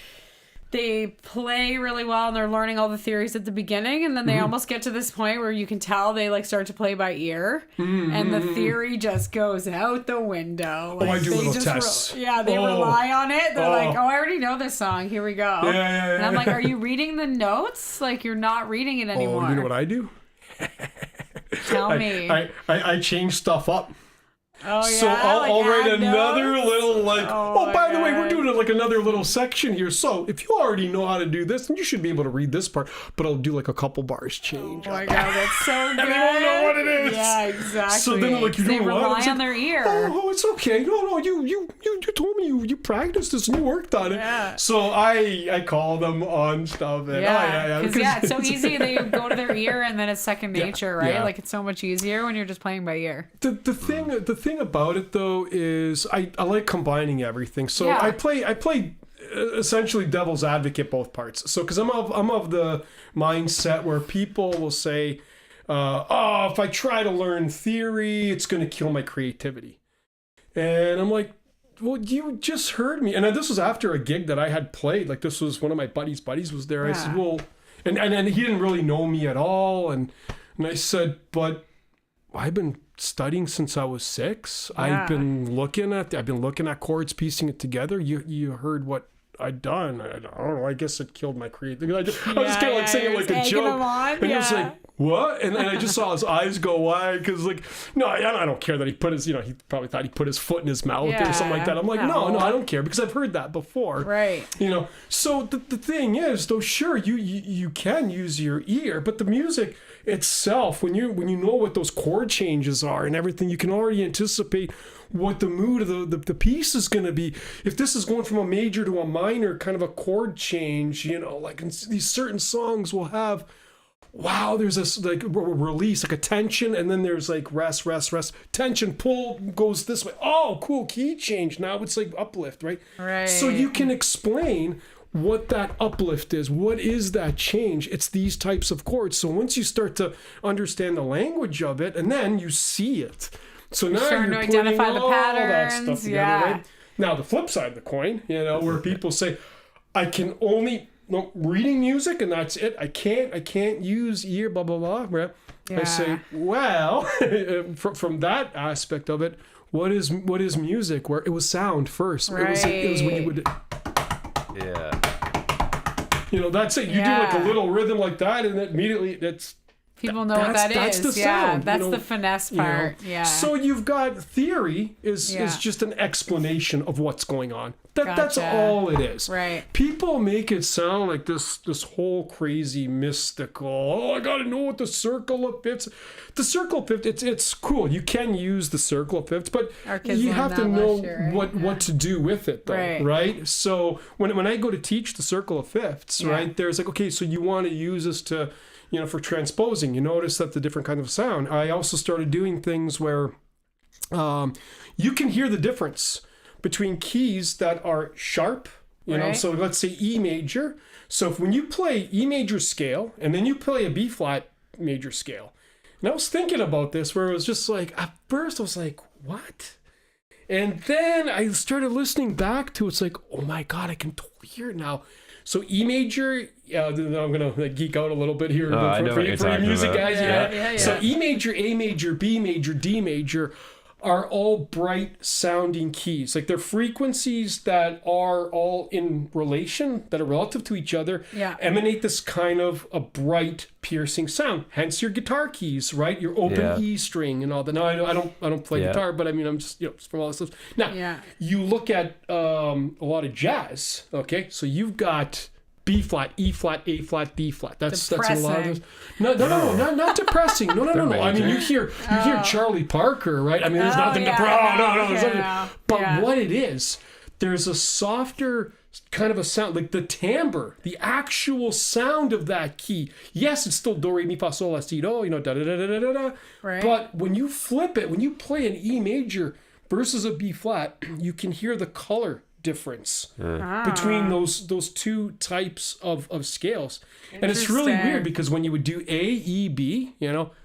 they play really well and they're learning all the theories at the beginning, and then they almost get to this point where you can tell they like start to play by ear, and the theory just goes out the window. Like, I do little tests. They rely on it. They're like, I already know this song. Here we go. And I'm like, are you reading the notes? Like, you're not reading it anymore. You know what I do? Tell me. I change stuff up. Oh, So yeah, I'll like write add another notes? little like, Oh oh, by the way, we're God. doing like another little section here. So if you already know how to do this, then you should be able to read this part. But I'll do like a couple bars change. Oh my God, that's so good. And they won't know what it is. Yeah, exactly. So then they're like, you They know what? I rely was on like, their ear. Oh, it's okay. No, you told me you practiced this and you worked on it. Yeah. So I call them on stuff. And, Yeah, because it's so it's- easy. They go to their ear, and then it's second nature, right? yeah. Like it's so much easier when you're just playing by ear. The thing about it though is I like combining everything. So Yeah. I play essentially devil's advocate both parts. So because I'm of the mindset where people will say, oh, if I try to learn theory, it's going to kill my creativity. And I'm like, well, you just heard me. And this was after a gig that I had played. Like this was one of my buddies was there. Yeah. I said, well, and he didn't really know me at all. And I said, but I've been studying since I was 6. Yeah. I've been looking at chords, piecing it together. You heard what I'd done. I don't know. I guess it killed my creativity. I was just kind of like saying it like a joke. And he was like, what? And I just saw his eyes go wide because like, no, I don't care that he put his, he probably thought he put his foot in his mouth or something like that. I'm like, no, I don't care because I've heard that before. Right. So the thing is though, sure, you can use your ear, but the music itself, when you know what those chord changes are and everything, you can already anticipate what the mood of the piece is going to be. If this is going from a major to a minor, kind of a chord change, like these certain songs will have, wow, there's this like release, like a tension, and then there's like rest, tension, pull, goes this way. Oh, cool, key change. Now it's like uplift, right? Right. So you can explain what that uplift is. What is that change? It's these types of chords. So once you start to understand the language of it, and then you see it. So now starting you're to putting identify the all that patterns, stuff together, yeah. right? Now the flip side of the coin, where people say, I can only reading music and that's it. I can't use ear, blah blah blah. Right? Yeah. I say, well, from that aspect of it, what is music? Where it was sound first. Right. It was when you would. Yeah. That's it. You do like a little rhythm like that, and immediately People know what that is. That's the yeah, sound. that's the finesse part. Yeah. So you've got theory is just an explanation of what's going on. That's Gotcha. all it is. Right. People make it sound like this whole crazy mystical. Oh, I got to know what the circle of fifths. The circle of fifths. It's cool. You can use the circle of fifths, but you have to know what to do with it, though. Right. So when I go to teach the circle of fifths, right, there's like, okay, so you want to use this to, for transposing. You notice that the different kind of sound. I also started doing things where you can hear the difference between keys that are sharp, so let's say E major. So when you play E major scale and then you play a B flat major scale, and I was thinking about this where it was just like, at first I was like, what? And then I started listening back to it. It's like, oh my God, I can totally hear it now. So E major, I'm going to geek out a little bit here for you music guys. Yeah. So E major, A major, B major, D major are all bright sounding keys. Like they're frequencies that are all in relation, that are relative to each other, emanate this kind of a bright piercing sound. Hence your guitar keys, right? Your open E string and all that. Now I don't play guitar, but I mean I'm just from all this stuff. Now you look at a lot of jazz. Okay, so you've got B flat, E flat, A flat, D flat. That's a lot of those. No, not depressing. No. I mean, you hear Charlie Parker, right? I mean, there's nothing depressing. No, there's nothing. But what it is, there's a softer kind of a sound, like the timbre, the actual sound of that key. Yes, it's still do, re, mi, fa, sol, la, si, do, da da da da da da. Right. But when you flip it, when you play an E major versus a B flat, you can hear the color difference between those two types of scales. And it's really weird because when you would do A, E, B,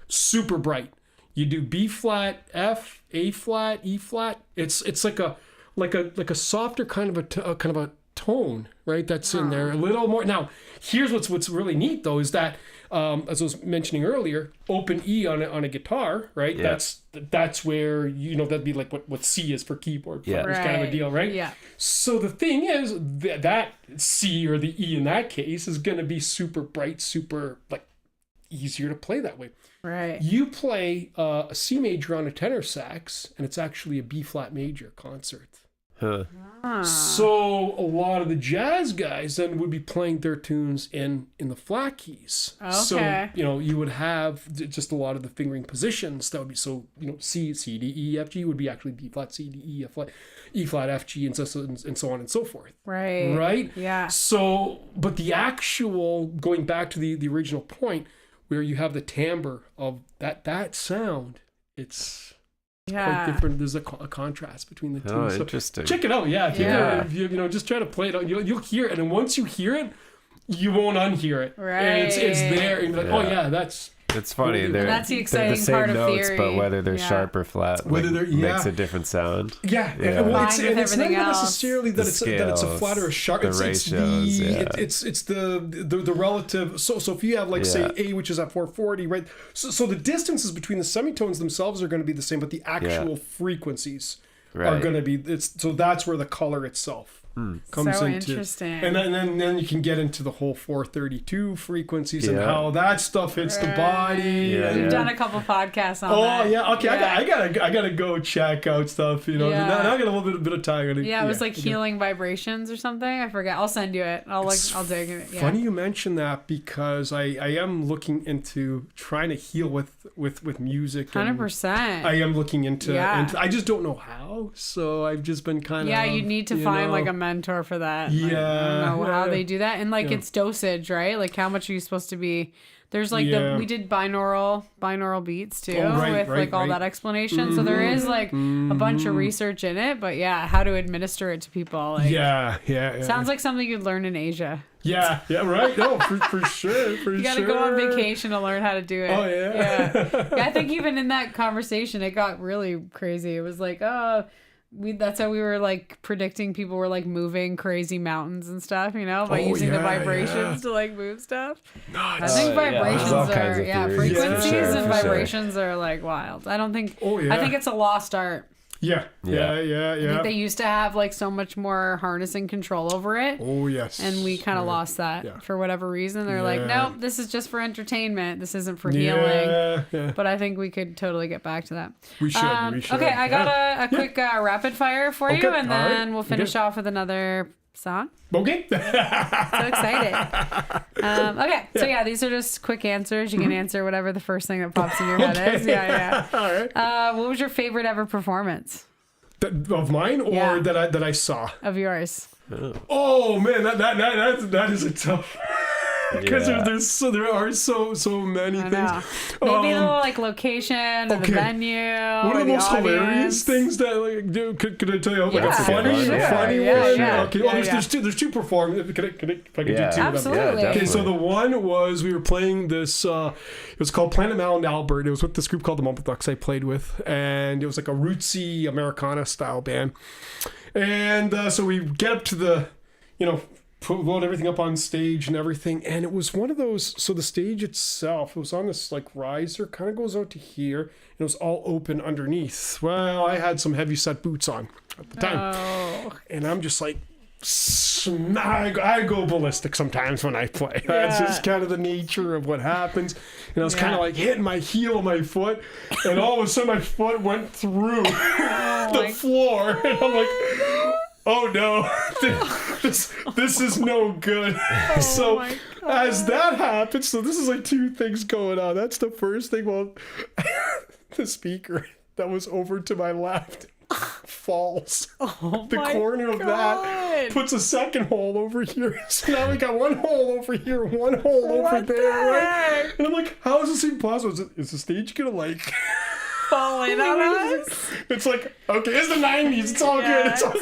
super bright. You do B flat, F, A flat, E flat. It's like a softer kind of a tone, right? That's in there a little more. Now, here's what's really neat though is that as I was mentioning earlier, open E on a guitar, right? Yeah. That's where that'd be like what C is for keyboard players, kind of a deal, right? Yeah. So the thing is that C or the E in that case is going to be super bright, super like easier to play that way. Right. You play a C major on a tenor sax, and it's actually a B flat major concert. Huh. So a lot of the jazz guys then would be playing their tunes in the flat keys. Okay. So, you would have just a lot of the fingering positions that would be, so, C, D, E, F, G would be actually B flat, C, D, E, F flat, E flat, F, G, and so on and so forth. Right. Right? Yeah. So, but the actual, going back to the original point, where you have the timbre of that sound, it's... quite different. There's a contrast between the two. Oh, so interesting. check it out. Yeah, if you just try to play it out, you'll hear it, and once you hear it, you won't unhear it. Right. And it's there, and you're like, oh yeah, that's. It's funny. That's the exciting they're the same part of notes, theory. but whether they're sharp or flat, makes a different sound. Yeah, Yeah. well, Combined with it's not everything else. necessarily that it's a flat or a sharp. The It's ratios, it's the relative. So if you have say A, which is at 440, right? So the distances between the semitones themselves are going to be the same, but the actual frequencies are going to be. So that's where the color itself comes so into. Interesting. And then you can get into the whole 432 frequencies and how that stuff hits the body. We've done a couple podcasts on that. Oh yeah, okay. Yeah. I gotta go check out stuff. Now I got a little bit of time. It was like healing vibrations or something. I forget. I'll send you it. I'll dig it. Yeah. Funny you mention that, because I am looking into trying to heal with music. 100%. I am looking into I just don't know how. So I've just been kind of you need to find like a mentor for that. Yeah. I don't know how they do that, and it's dosage, right? Like how much are you supposed to be? There's we did binaural beats too, with all that explanation. Mm-hmm. So there is a bunch of research in it, but how to administer it to people. Sounds like something you'd learn in Asia. Yeah, right. No, for sure. You got to go on vacation to learn how to do it. Oh yeah. I think even in that conversation, it got really crazy. It was like, that's how we were predicting people were moving crazy mountains and stuff, by using the vibrations to move stuff. I think vibrations are frequencies and vibrations are wild. I don't think I think it's a lost art. Yeah. I think they used to have so much more harnessing control over it. Oh yes. And we kind of lost that for whatever reason. They're like, nope, this is just for entertainment. This isn't for healing. Yeah. But I think we could totally get back to that. We should. Okay, I got a quick rapid fire for you, and then we'll finish off with another song. Okay. So excited. Okay, so these are just quick answers. You can answer whatever the first thing that pops in your head is. Yeah. All right. What was your favorite ever performance? Of mine, or that I saw? Of yours. Oh man, that is a tough. Because there are so many things. Maybe the location or the venue. One of the most hilarious things that could I tell you a funny one? Yeah. Okay. Well, there's two performances. If I could do two of them. Absolutely. Okay, so the one was we were playing this. It was called Planet Mountain Albert. It was with this group called the Mumble Ducks I played with, and it was like a rootsy Americana style band. And so we get up to the, load everything up on stage and everything, and it was one of those. So the stage itself, it was on this riser, kind of goes out to here, and it was all open underneath. Well, I had some heavy set boots on at the time, and I'm just I go ballistic sometimes when I play. That's just kind of the nature of what happens. And I was kind of hitting my heel of my foot, and all of a sudden my foot went through the floor, and I'm like, oh no, this is no good. So as that happens, so this is two things going on. That's the first thing. Well, the speaker that was over to my left falls. The corner of that puts a second hole over here. So now we got one hole over here, one hole over there, right? And I'm like, how is this even possible? Is the stage gonna falling on us? It's okay, it's the 90s. It's all good. It's all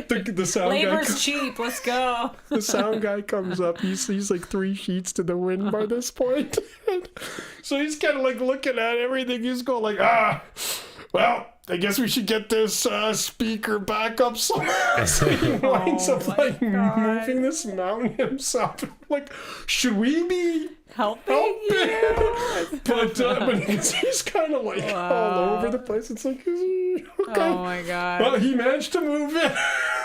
good. The sound labor's cheap. Let's go. The sound guy comes up. He's 3 sheets to the wind by this point. So he's kind of looking at everything. He's going well, I guess we should get this speaker back up somewhere. So he winds up moving this mountain himself. Should we be helping you? But he's kind of all over the place. It's okay. Oh my god. Well, he managed to move it.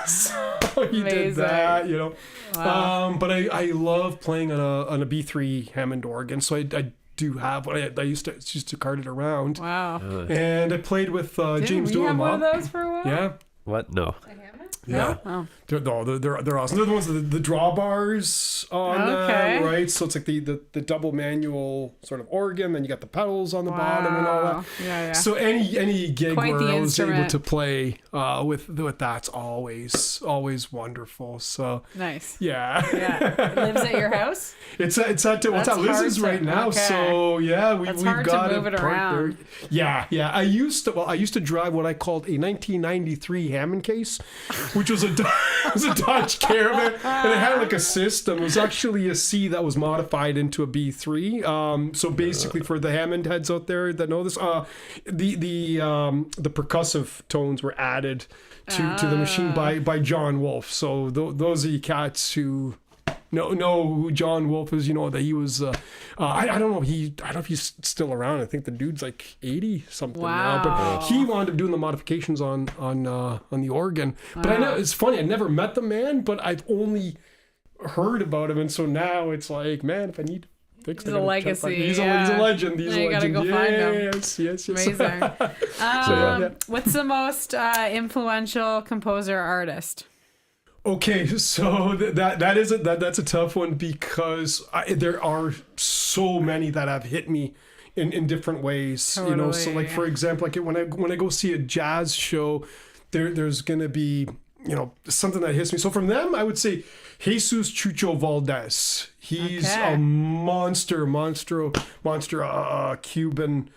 So he did that, you know. Wow. But I love playing on a B3 Hammond organ. So I do have one. I used to cart it around. Wow. And I played with James Didn't we have one of Doolin. those for a while? Yeah. What? No. Yeah. Oh. They're awesome. They're the ones with the drawbars on them, right? So it's like the double manual sort of organ, then you got the pedals on the bottom and all that. Yeah. So any gig Quite where the I was able instrument. to play with that's always wonderful. So Nice. yeah. Yeah. It lives at your house? It's at That's Liz's hard to- right now. okay. So yeah, we've hard to got move it parked around. there. Yeah. I used to drive what I called a 1993 Hammond case, which was a Dodge Caravan, and it had like a system. It was actually a C that was modified into a B3. So basically, for the Hammond heads out there that know this, the percussive tones were added to the machine by John Wolfe. So those are you cats who know who John Wolfe is. You know that he was. I don't know. I don't know if he's still around. I think the dude's like 80 something now. But he wound up doing the modifications on the organ. But I know it's funny. I never met the man, but I've only heard about him, and so now it's like, man, if I need to fix it, He's a legacy. He's a legend. He's Now you a gotta legend. go find him. Yes. Amazing. What's the most influential composer artist? Okay, so that's a tough one because there are so many that have hit me in different ways. Totally, you know, so like for example, like when I go see a jazz show, there's gonna be, you know, something that hits me. So from them, I would say Jesus Chucho Valdez. He's a monster Cuban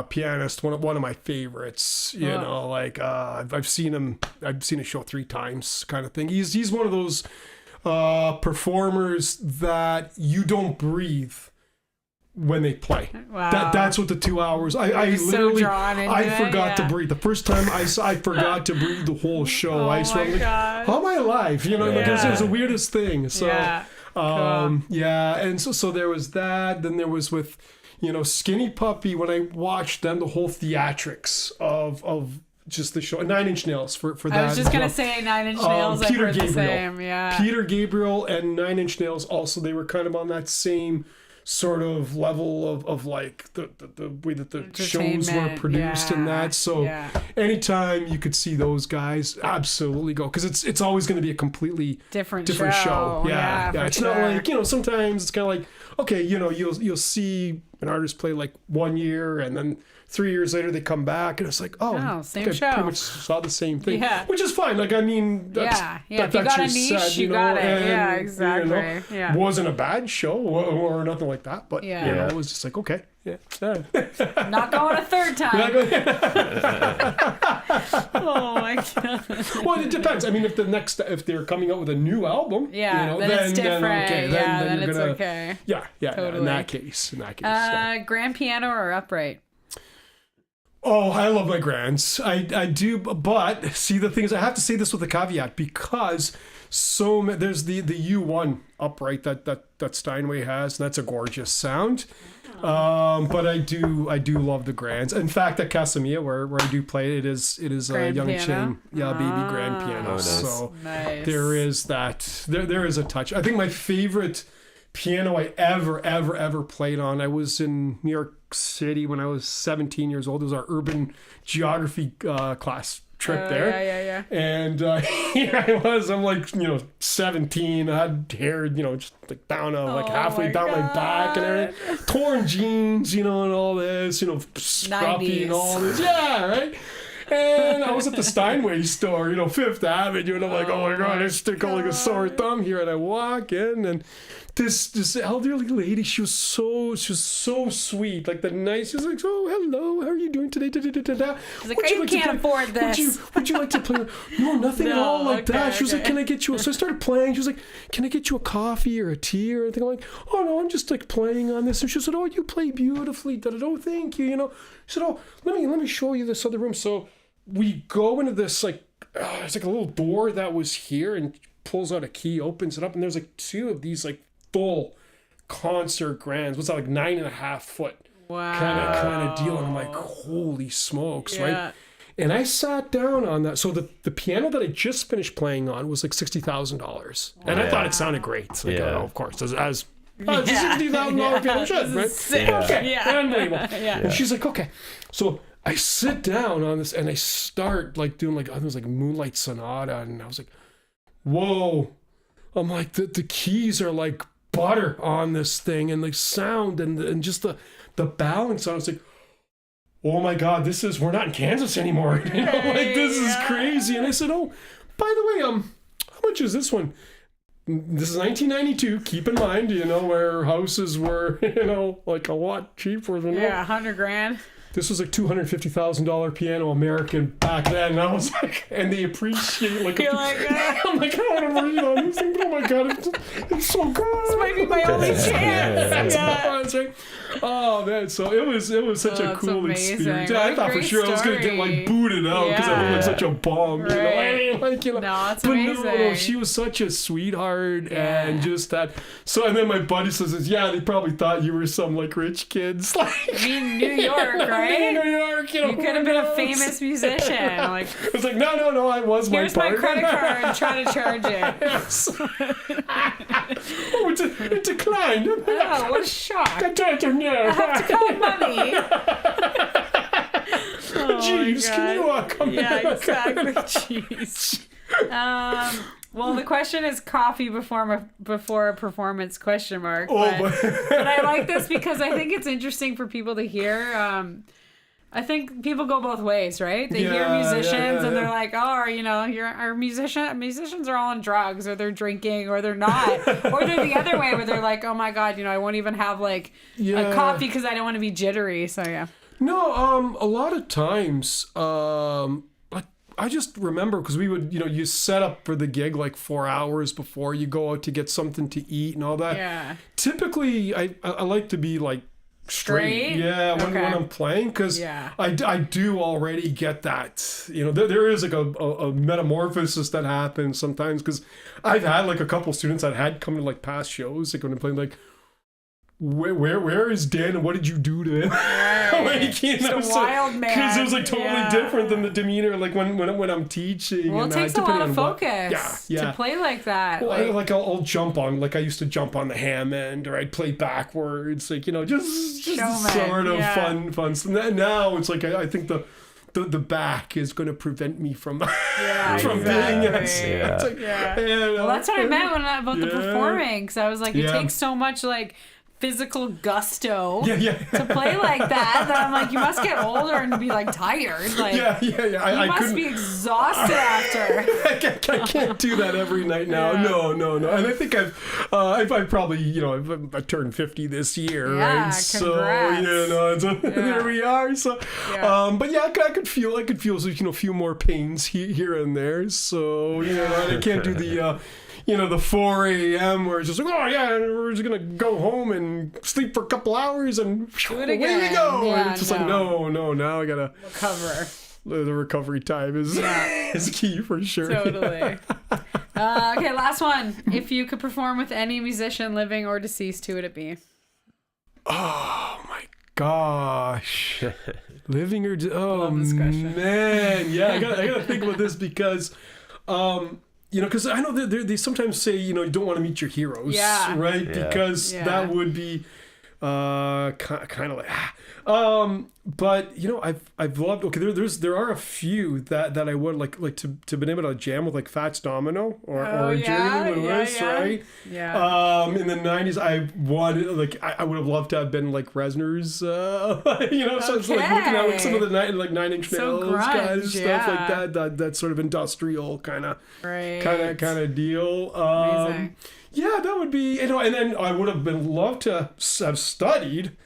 pianist. One of my favorites. You know, like I've seen his show 3 times, kind of thing. He's one of those performers that you don't breathe when they play. Wow. That's what the 2 hours. I literally forgot to breathe. The first time I forgot to breathe the whole show. I swear, like, how am I alive? You know, like, it was the weirdest thing. So and so there was that. Then there was with, you know, Skinny Puppy, when I watched them, the whole theatrics of just the show. 9 Inch Nails for that. I was just gonna say 9 Inch Nails. Peter I've heard Gabriel. the same. Yeah. Peter Gabriel and 9 Inch Nails also, they were kind of on that same sort of level of like the way that the shows were produced and that. So anytime you could see those guys, absolutely go, because it's always going to be a completely different show. Yeah. It's not like, you know, sometimes it's kind of like, okay, you know, you'll see an artist play like 1 year and then 3 years later they come back and it's like, same show. Pretty much saw the same thing, Yeah. which is fine. Like, I mean, that's, if you got a niche, you got it. Yeah, exactly. You know, wasn't a bad show or nothing like that, but you know, it was just like, okay, not going a third time. Oh my god. Well, it depends. I mean, if they're coming out with a new album, you know, then it's different. Then you're it's gonna, okay. Totally. In that case. Grand piano or upright? Oh, I love my grands. I do, but see, the thing is, I have to say this with a caveat, because there's the U1 upright that Steinway has, and that's a gorgeous sound. But I do love the grands. In fact, at Casamia, where I do play, it is a Young and Chain, baby grand piano. Nice. So there is that. There is a touch. I think my favorite piano I ever played on, I was in New York City when I was 17 years old. It was our urban geography class trip there. And here I was, I'm like, you know, 17. I had hair, you know, just like down, like halfway down my back and everything. Torn jeans, you know, and all this, you know, scruffy and all this. Yeah, right? And I was at the Steinway store, you know, Fifth Avenue, and I'm like, oh my god, I stick out like a sore thumb here, and I walk in, and this elderly lady, she was so sweet, like the nice. She was like, oh, hello, how are you doing today? She's like, you can't afford this. Would you like to play? No, nothing at all like that. She was like, can I get you? So I started playing. She was like, can I get you a coffee or a tea or anything? I'm like, oh no, I'm just like playing on this. And she said, oh, you play beautifully. Oh, thank you. You know, she said, oh, let me show you this other room. So we go into this like, it's like a little door that was here, and pulls out a key, opens it up, and there's like 2 of these like full concert grands. What's that, like 9.5 foot kind of deal? And I'm like, holy smokes, right? And I sat down on that. So the piano that I just finished playing on was like $60,000. And I thought it sounded great. So like, of course, as it's a $60,000 piano should, right? Okay, unbelievable. And she's like, okay. So I sit down on this and I start like doing like, I was like Moonlight Sonata. And I was like, whoa. I'm like, the keys are like butter on this thing, and the sound and just the balance on it. It's like, oh my God, we're not in Kansas anymore. You know, like this is crazy. And I said, oh, by the way, how much is this one? This is 1992. Keep in mind, you know, where houses were, you know, like a lot cheaper than that. $100,000. This was like $250,000 piano American back then. And I was like, and they appreciate like. You're like, I'm like, I want to read on this thing. Oh my God, it's so good. This might be my only chance. That's right. Oh man, so it was such a cool experience. I thought for sure I was gonna get like booted out because I looked like such a bum. Right. You know, like you know. No, it's but amazing. No, she was such a sweetheart and just that. So and then my buddy says, yeah, they probably thought you were some like rich kids. Like I mean, New York, right? New York, you know. You could have been a famous musician. Like it's like no, I was my here's partner. my credit card. Try to charge it. Yes. Oh, it declined. Oh, what a shock! I don't know. I have to call money. Jeeves, can you come Yeah, here? exactly. Jeez. Well, the question is coffee before a performance ? But I like this because I think it's interesting for people to hear. I think people go both ways, right? They hear musicians and they're like, oh, you know, our musicians are all on drugs, or they're drinking, or they're not, or they're the other way where they're like, oh my God, you know, I won't even have like a coffee because I don't want to be jittery. So yeah. No, a lot of times, I just remember because we would, you know, you set up for the gig like 4 hours before you go out to get something to eat and all that. Yeah. Typically, I like to be like straight. Yeah, when I'm playing, because I do already get that. You know, there is like a metamorphosis that happens sometimes, because I've had like a couple students that had come to like past shows, like when I'm playing, like, where is Dan and what did you do to him? Like, you know, just a wild man. Because it was like totally different than the demeanor like when I'm teaching. Well, it takes a lot of focus to play like that. Well, like I'll jump on, like I used to jump on the Hammond, or I'd play backwards, like, you know, just sort of fun. So now it's like I think the back is going to prevent me from from being well, that's what I meant about the performing, because I was like, it takes so much like physical gusto to play like that I'm like, you must get older and be like tired, like you must be exhausted after. I can't do that every night now. No. And I think I've probably, you know, I turned 50 this year, right? So you know, there we are. So but I could feel you know, a few more pains here and there. So you know, I can't do the you know, the 4 a.m. where it's just like, oh yeah, we're just gonna go home and sleep for a couple hours and away we go. And it's just like, no, now I gotta recover. The recovery time is key for sure. Totally. Okay, last one. If you could perform with any musician, living or deceased, who would it be? Oh my gosh. Living or love this question. Man, I gotta think about this, because you know, because I know that they sometimes say, you know, you don't want to meet your heroes, right? Yeah. Because that would be kind of like, but you know, I've loved. Okay, there are a few that I would like to been able to jam with, like Fats Domino or Jerry Lewis, right? Yeah. In the 90s, I wanted, like, I would have loved to have been like Reznor's, you know, so it's like looking at like some of the Nine Inch Nails kind of stuff like that sort of industrial kind of deal. Amazing. Yeah, that would be, you know, and then I would have loved to have studied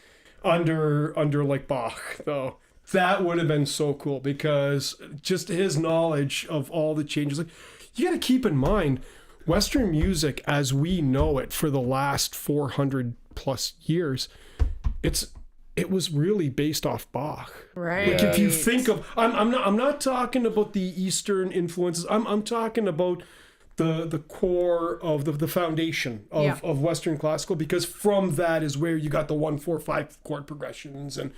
under like Bach, though. That would have been so cool, because just his knowledge of all the changes. Like, you got to keep in mind, Western music as we know it for the last 400 plus years, it was really based off Bach. Right. Like, if you think of, I'm not talking about the Eastern influences. I'm talking about the core of the foundation of Western classical, because from that is where you got the 1-4-5 chord progressions, and,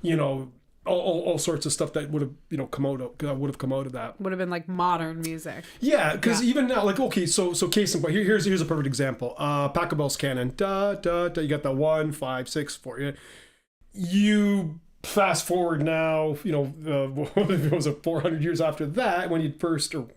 you know, all sorts of stuff that would have come out of that. Would have been like modern music. Yeah, because even now, like, okay, so case in point, here's a perfect example. Pachelbel's canon, da da da. You got the 1, 5, 6, 4. Yeah. You fast forward now, it was 400 years after that when you'd first, or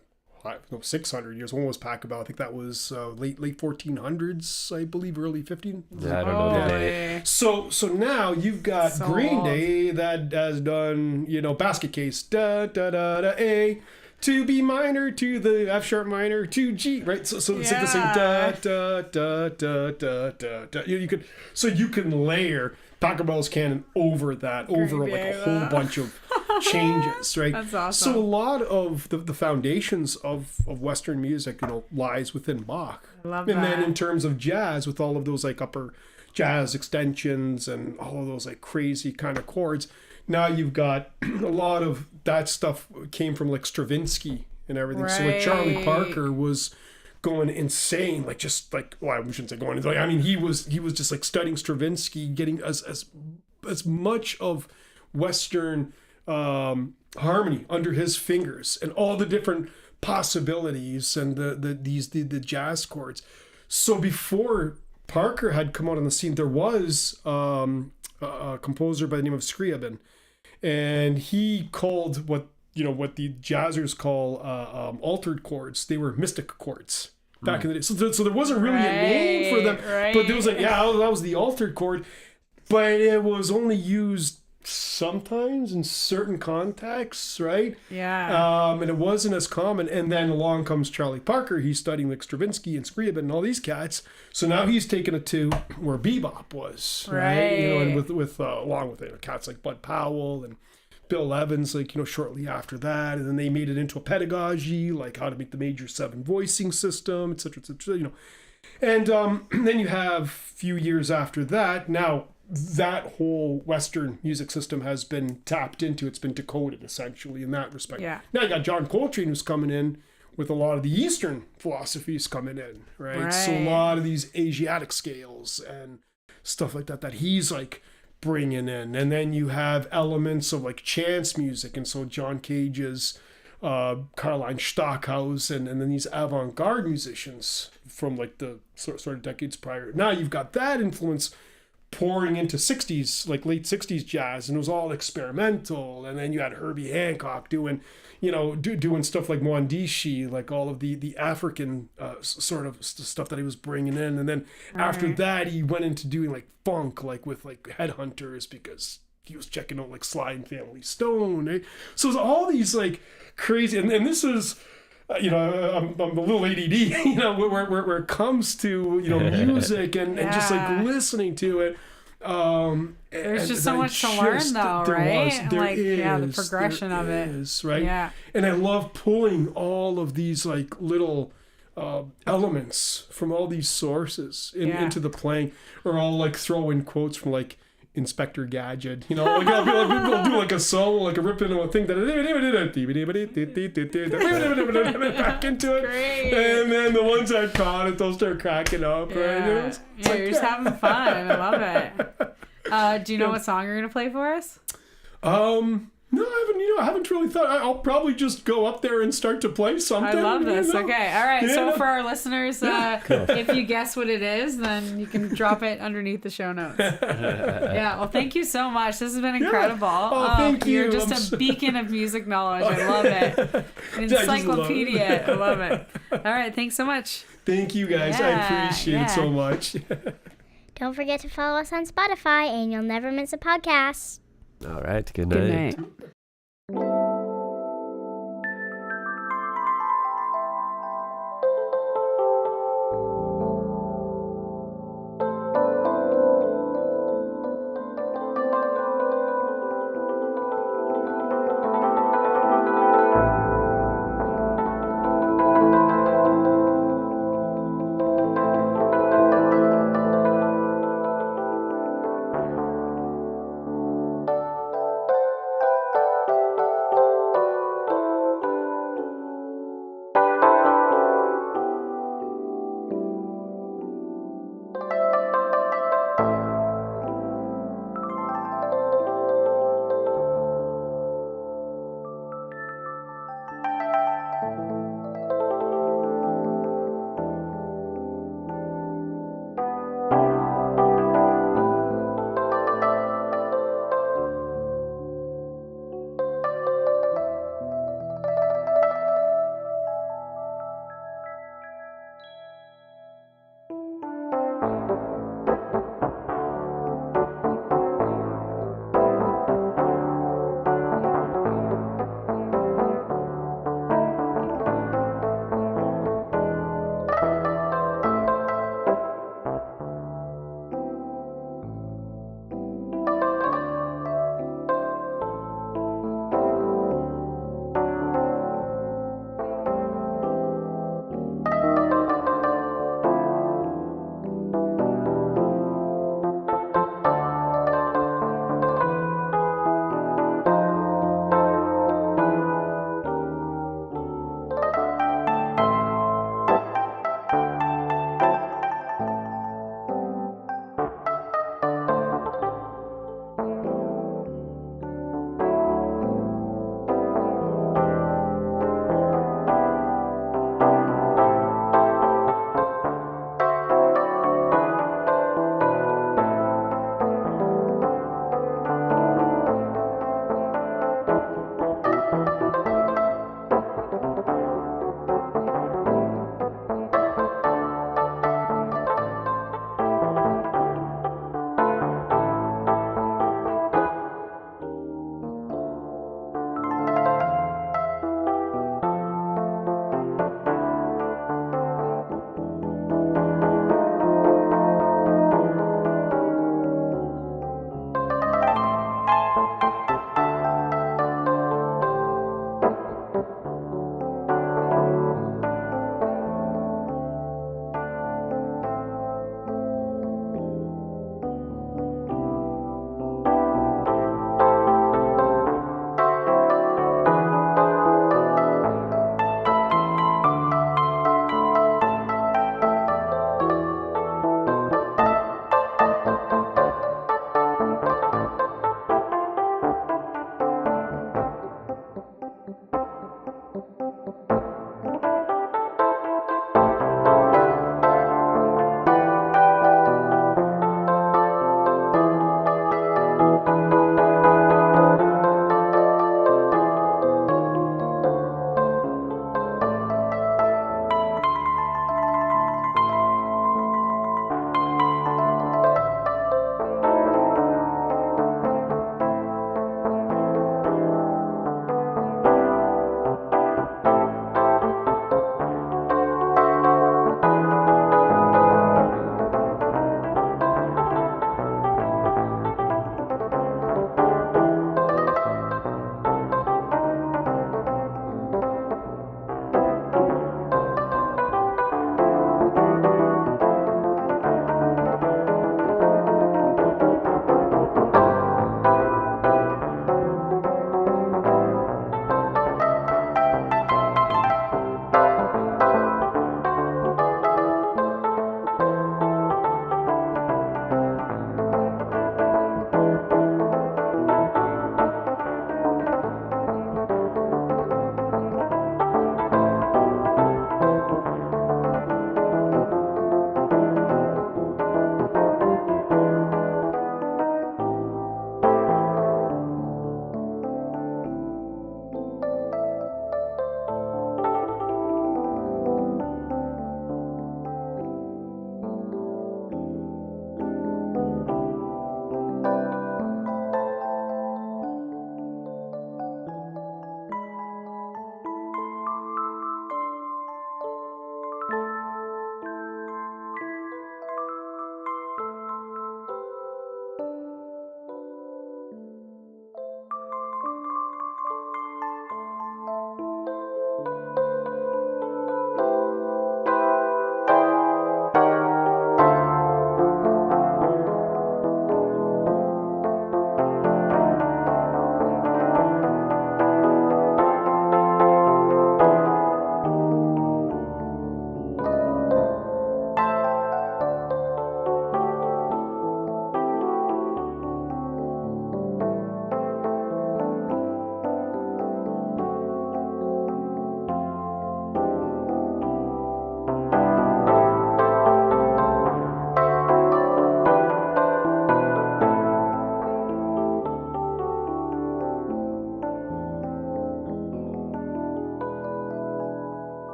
600 years. When was Pachelbel? I think that was late 1400s, I believe, early 15. Yeah, I don't know the date. So now you've got Green Day that has done, basket case, da da da da A to B minor to the F sharp minor to G, right? So it's like the same da da da da da da da. You can layer Pachelbel's canon over that, over like a whole bunch of changes, right? That's awesome. So a lot of the foundations of Western music, lies within Bach. I love and that. then in terms of jazz, with all of those like upper jazz extensions and all of those like crazy kind of chords, now you've got a lot of that stuff came from like Stravinsky and everything. Right. So like Charlie Parker was going insane, like just like, well, I shouldn't say going insane. I mean, he was just like studying Stravinsky, getting as much of Western harmony under his fingers and all the different possibilities and the jazz chords. So before Parker had come out on the scene, there was a composer by the name of Scriabin, and he called what the jazzers call altered chords. They were mystic chords back in the day. So there wasn't really a name for them, but there was like, that was the altered chord, but it was only used sometimes in certain contexts, right? Yeah. And it wasn't as common. And then along comes Charlie Parker. He's studying like Stravinsky and Scriabin and all these cats. So now he's taken it to where bebop was, right? And with along with cats like Bud Powell and Bill Evans, like, shortly after that. And then they made it into a pedagogy, like how to make the major 7 voicing system, et cetera, And then you have a few years after that. Now, that whole Western music system has been tapped into. It's been decoded, essentially, in that respect. Yeah. Now you got John Coltrane, who's coming in with a lot of the Eastern philosophies coming in, right? So a lot of these Asiatic scales and stuff like that he's like bringing in. And then you have elements of like chance music. And so John Cage's Caroline Stockhouse and then these avant-garde musicians from like the sort of decades prior. Now you've got that influence pouring into 60s, like late 60s jazz, and it was all experimental. And then you had Herbie Hancock doing stuff like Mwandishi, like all of the African sort of stuff that he was bringing in. And then after that, he went into doing like funk, like with like Headhunters, because he was checking out like Sly and Family Stone. Right? So it was all these like crazy, and this is, I'm a little ADD, where it comes to, music and just like listening to it. There's just so much to learn though, right? The progression of it. Right? Yeah. And I love pulling all of these like little elements from all these sources into the playing, or I'll like throw in quotes from like Inspector Gadget, like I'll do like a solo, like a rip into a thing that back into it. Great. And then the ones that caught it, they'll start cracking up, right? You're just having fun. I love it. Do you know what song you're gonna play for us? No, I haven't really thought. I'll probably just go up there and start to play something. I love this. Okay. All right. So for our listeners, if you guess what it is, then you can drop it underneath the show notes. Well, thank you so much. This has been incredible. Oh, thank you. You're just a beacon of music knowledge. I love it. An encyclopedia. I love it. All right. Thanks so much. Thank you, guys. I appreciate it so much. Don't forget to follow us on Spotify, and you'll never miss a podcast. All right. Good night. Good night.